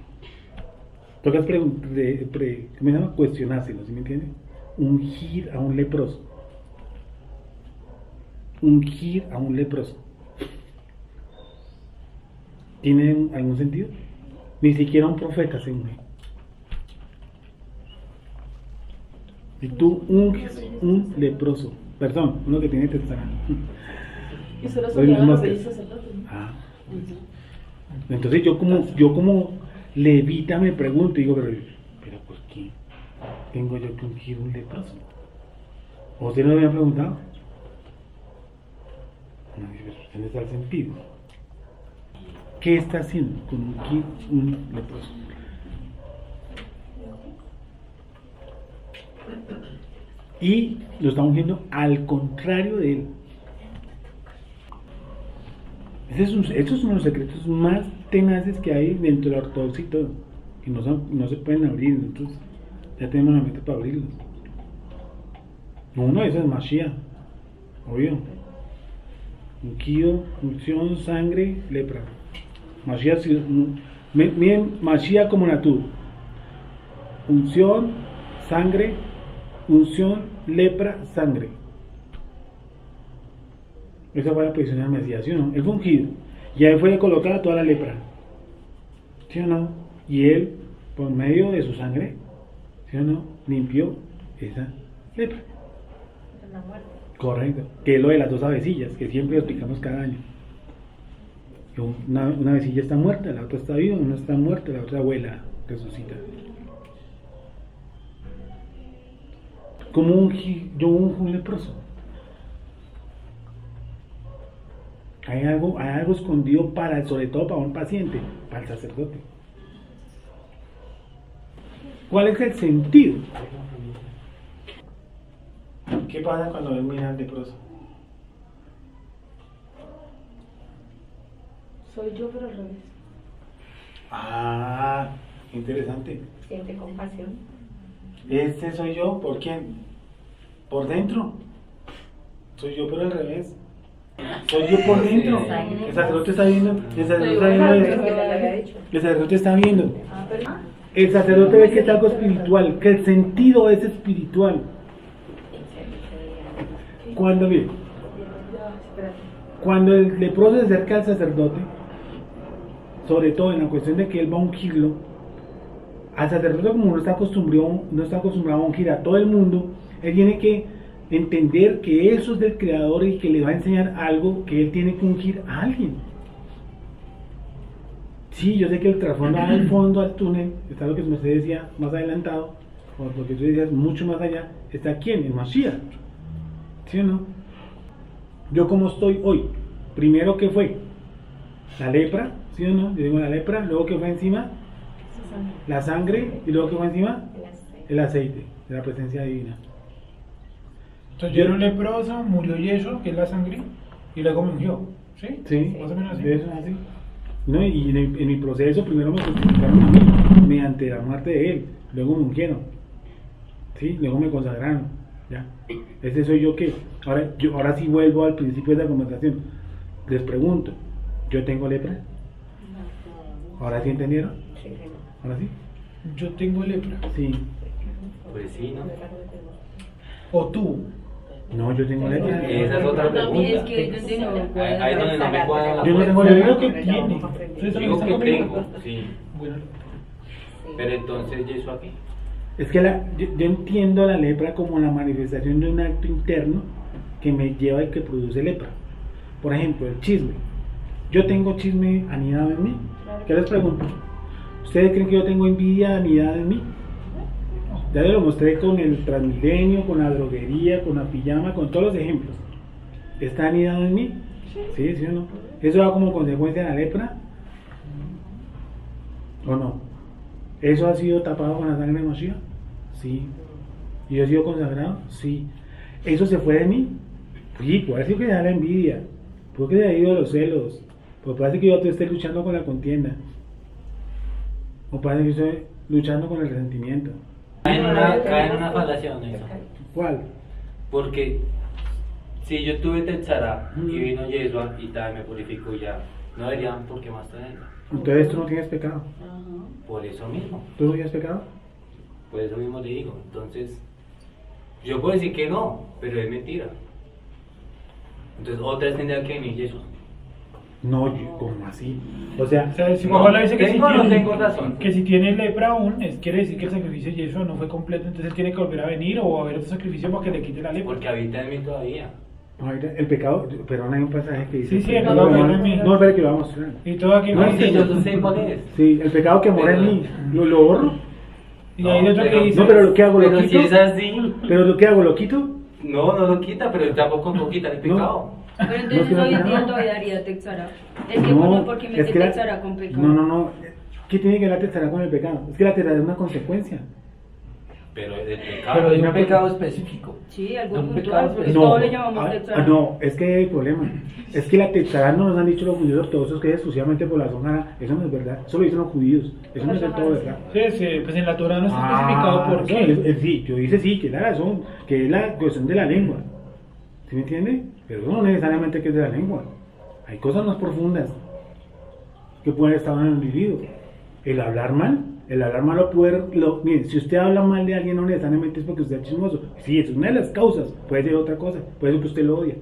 Toca cuestionárselo, ¿sí me entienden? Ungir a un leproso. Ungir a un leproso. ¿Tiene algún sentido? Ni siquiera un profeta se unge. Si tú unges un leproso, perdón, uno que tiene tetzara. Y solo son los reyes sacerdotes. Ah. Entonces yo como levita me pregunto y digo, pero ¿por qué tengo yo que ungir un leproso? ¿O usted no me había preguntado? ¿Dónde está el sentido? ¿Qué está haciendo con ungir un leproso? Y lo está ungiendo al contrario de él. Estos son los secretos más tenaces que hay dentro de la ortodoxia y todo, que no se pueden abrir. Entonces ya tenemos la meta para abrirlos. Uno de esos es Mashiach, obvio. Ungido, unción, sangre, lepra. Mashiach, miren Mashiach como natur. Unción, sangre, unción, lepra, sangre. Esa fue la posición del Mesías, ¿sí o no? Él fue ungido y ahí fue colocada toda la lepra, ¿sí o no? Y él, por medio de su sangre, ¿sí o no?, limpió esa lepra. Correcto. Que es lo de las dos avecillas, que siempre lo explicamos cada año. Una avecilla está muerta, la otra está viva, una está muerta, la otra vuela, resucita. ¿Cómo yo unjo un leproso? Hay algo escondido sobre todo para un paciente, para el sacerdote. ¿Cuál es el sentido? ¿Qué pasa cuando ven mirar al leproso? Soy yo, pero al revés. Ah, interesante. Siente compasión. Este soy yo, ¿por quién? Por dentro. Soy yo, pero al revés. Soy yo por dentro. El sacerdote está viendo. El sacerdote está viendo. El sacerdote ve que es algo espiritual, que el sentido es espiritual. Cuando el leproso se acerca al sacerdote, sobre todo en la cuestión de que él va a ungirlo, al sacerdote, como no está acostumbrado a ungir a todo el mundo, él tiene que entender que eso es del Creador y que le va a enseñar algo, que él tiene que ungir a alguien. Sí, yo sé que el trasfondo al fondo, al túnel, está lo que usted decía más adelantado, o lo que tú decías mucho más allá, está ¿quién? El Mashiach. ¿Sí o no? Yo como estoy hoy, primero que fue la lepra, ¿sí o no? Yo digo la lepra, luego que fue encima la sangre, y luego que fue encima el aceite de la presencia divina. Entonces yo era un leproso, murió Yeshua, que es la sangre, y luego me ungió, ¿sí? Sí, más o menos así. Eso es así. No, y en mi proceso primero me crucificaron a mí, mediante la muerte de él, luego me ungieron, ¿sí? Luego me consagraron, ¿ya? Ese soy yo que, ahora sí vuelvo al principio de la conversación, les pregunto, ¿yo tengo lepra? ¿Ahora sí entendieron? ¿Ahora sí? Yo tengo lepra. Sí. Pues sí, ¿no? ¿O tú? No, yo tengo lepra. Esa es otra pregunta. Es que yo tengo. Ahí es donde no me cuadra la Yo no tengo lepra. lepra. ¿Qué tiene? Digo que tengo, sí. Bueno. Pero entonces, ¿y eso aquí? Es que yo entiendo la lepra como la manifestación de un acto interno que me lleva y que produce lepra. Por ejemplo, el chisme. Yo tengo chisme anidado en mí. ¿Qué les pregunto? ¿Ustedes creen que yo tengo envidia anidada en mí? Ya lo mostré con el Transmilenio, con la droguería, con la pijama, con todos los ejemplos. ¿Está anidado en mí? Sí, sí o no. ¿Eso da como consecuencia de la lepra? ¿O no? ¿Eso ha sido tapado con la sangre de Mashiach? Sí. ¿Y yo he sido consagrado? Sí. ¿Eso se fue de mí? Sí, puede ser que me da la envidia, puede que me haya ido los celos, puede ser que yo esté luchando con la contienda, o puede ser que yo esté luchando con el resentimiento. Cae en una falacia eso. ¿Cuál? Porque si yo tuve Tetzara y vino Yeshua y tal, me purificó ya, no deberían por qué más tenerla. Entonces tú no tienes pecado. Por eso mismo. ¿Tú no tienes pecado? Por eso mismo le digo. Entonces, yo puedo decir que no, pero es mentira. Entonces, otra tendría que venir Yeshua. No, ¿cómo así? O sea, si Juan dice que tengo, no tengo razón. Que si tiene lepra aún, quiere decir que el sacrificio de Yeshua no fue completo, entonces él tiene que volver a venir o haber otro sacrificio para que le quite la lepra. Porque habita en mí todavía. El pecado, pero no hay un pasaje que dice. Sí, el pecado que mora en mí. No, espera que lo vamos a mostrar. Y todo aquí no, sí, yo no sé cuál es. Sí, el pecado que mora en mí, lo borro. Y ahí otro que dice. No, pero lo que hago, lo pero quito. Si es así. Pero lo que hago, lo quito. No lo quita, pero tampoco no quita el pecado. Pero entonces hoy en día todavía daría Tetzara. Es que ¿por qué mete Tetzara con pecado? No. ¿Qué tiene que ver la Tetzara con el pecado? Es que la Tetzara es una consecuencia. Pero el pecado. Pero hay un pecado específico. Sí, algo puntual, porque todo le llamamos Tetzara. No, es que hay problema. Es que la Tetzara no nos han dicho los judíos ortodoxos que es exclusivamente por la zona. Eso no es verdad. Eso lo dicen los judíos. Eso no es del todo verdad. Sí, pues en la Torah no está especificado por qué. Sí, yo dice sí, que es la razón, que es la cuestión de la lengua. ¿Sí me entiende? Pero no necesariamente que es de la lengua. Hay cosas más profundas que pueden estar en el individuo. El hablar mal miren, si usted habla mal de alguien no necesariamente es porque usted es chismoso. Sí, es una de las causas. Puede ser otra cosa. Puede ser que usted lo odia.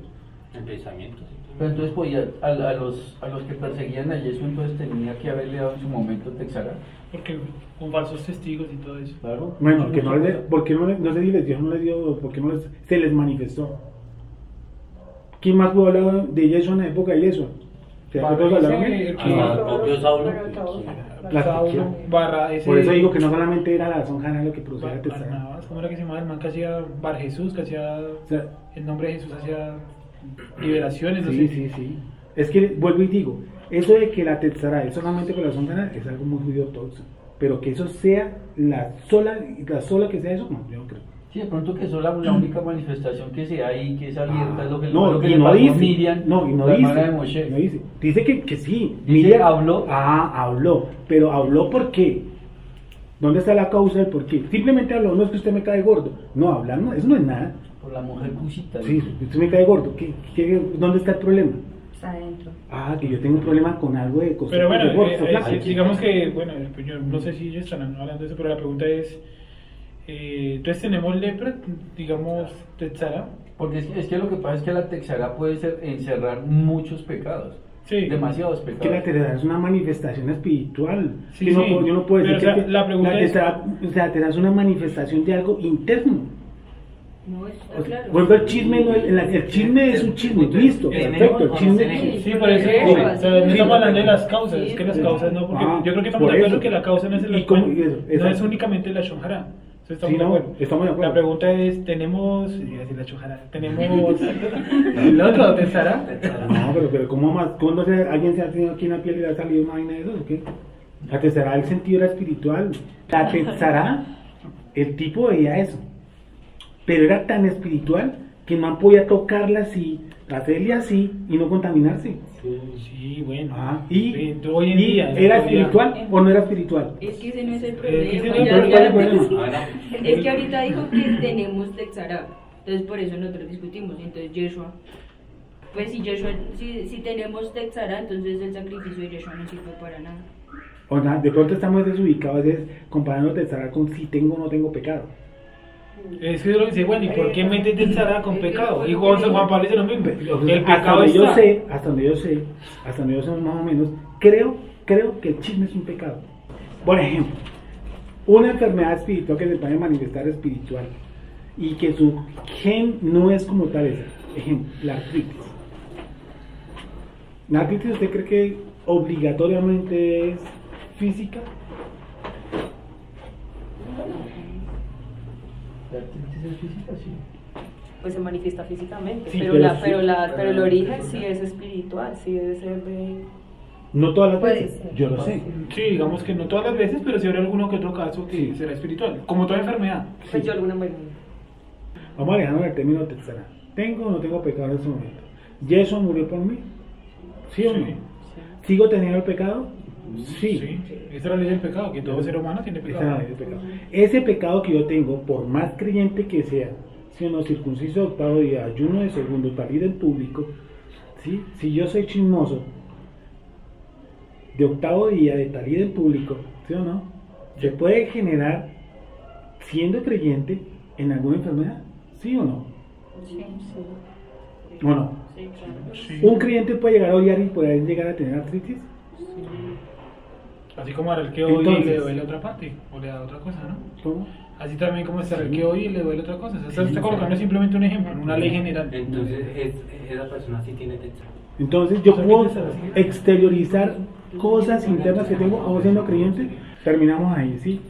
El pensamiento. Pero entonces podía, a los que perseguían a Yeshua, entonces tenía que haberle dado en su momento Tetzara. Porque con falsos testigos y todo eso. Claro. Bueno, que no les, ¿por qué no sé si les dio, no les dio, por qué no se les manifestó? ¿Quién más pudo hablar de Yeshua en la época de Yeshua? ¿Se acuerdan de el propio Saulo? Por eso digo que no solamente era la Sonjana lo que producía la Tetzara. ¿Cómo era que se llamaba el man que hacía Bar Jesús? Que hacía el nombre de Jesús, hacía liberaciones. Sí. Es que vuelvo y digo, eso de que la tetzara es solamente corazón carnal es algo muy judío ortodoxo, pero que eso sea la sola que sea eso, no, yo no creo. Sí, de pronto que eso es la única manifestación que se da ahí, que es abierta, es lo que, no, lo que y le no pasó dice, a Miriam, no, y no la dice, hermana de Moshe. no dice, dice que sí, Dice, Miriam habló. Habló, pero habló ¿por qué? ¿Dónde está la causa del por qué? Simplemente habló, no es que usted me cae gordo, no, hablar no, eso no es nada. Por la mujer cusita. Sí, usted me cae gordo, ¿dónde está el problema? Está adentro. Que yo tengo un problema con algo de cosas. Pero bueno, digamos que, bueno, yo no sé si ellos están hablando de eso, pero la pregunta es, entonces tenemos lepra, digamos, tetzara. Porque es que lo que pasa es que la tetzara puede encerrar muchos pecados. Sí. Demasiados pecados. Que la tetzara es una manifestación espiritual. Sí, que sí. yo no puedo decir que la pregunta la tetzara es una manifestación de algo interno. No, está claro. Vuelvo al chisme, el chisme es un chisme, listo, perfecto, el chisme. Sí, por eso, no estamos hablando de las causas, es que las causas no, porque yo creo que estamos de acuerdo que la causa no es el no es únicamente la shonjara. Estamos de acuerdo. Estamos de acuerdo. La pregunta es, tenemos el otro, tetzara. No, pero ¿cómo más? ¿Cuándo alguien se ha tenido aquí en la piel y le ha salido una vaina de eso? ¿O qué? La tetzara, el sentido era espiritual. La tetzara, el tipo veía eso. Pero era tan espiritual que no podía tocarla así, hacerle así y no contaminarse. Sí, bueno. Y hoy en día, ¿era espiritual o no era espiritual? Es que ese no es el problema. Es que ahorita dijo que tenemos tetzara, entonces por eso nosotros discutimos. Entonces Yeshua, pues si tenemos tetzara, entonces el sacrificio de Yeshua no sirve para nada. O sea, de pronto estamos desubicados comparando tetzara con si tengo o no tengo pecado. Es que lo dice, bueno, ¿y por qué metes tetzara con pecado? Y Juan Pablo dice lo mismo. El pecado hasta donde yo sé más o menos, creo que el chisme es un pecado. Por ejemplo, una enfermedad espiritual que se puede manifestar espiritual y que su gen no es como tal esa. Ejemplo, la artritis. ¿La artritis usted cree que obligatoriamente es física? ¿La artritis es física? Sí. Pues se manifiesta físicamente, sí, pero el origen sí es espiritual, sí debe ser de... No todas las veces, yo lo sé. Sí, digamos que no todas las veces, pero sí habrá alguno que otro caso que será espiritual, como toda enfermedad. Pues yo alguna vez. Vamos a alejarnos del término tetzara. ¿Tengo o no tengo pecado en este momento? ¿Yeshua murió por mí? ¿Sí o no? ¿Sigo teniendo el pecado? Sí. Esa es la ley del pecado, que todo ser humano tiene pecado. Esa es la ley del pecado. Ese pecado que yo tengo, por más creyente que sea, si no circunciso de octavo día, ayuno de segundo, talir en público, ¿sí? Si yo soy chismoso de octavo día, de talir en público, ¿sí o no? ¿Se puede generar, siendo creyente, en alguna enfermedad? ¿Sí o no? Sí. ¿O no? Sí, claro. Sí. ¿Un creyente puede llegar a odiar y puede llegar a tener artritis? Así como el que oye y le duele otra parte, o le da otra cosa, ¿no? ¿Cómo? Así también como el que oye y le duele otra cosa. O sea, está colocando simplemente un ejemplo, una ley general. Entonces, esa persona sí tiene tetzara. Entonces yo puedo exteriorizar cosas internas que tengo, aún siendo creyente. Terminamos ahí, ¿sí?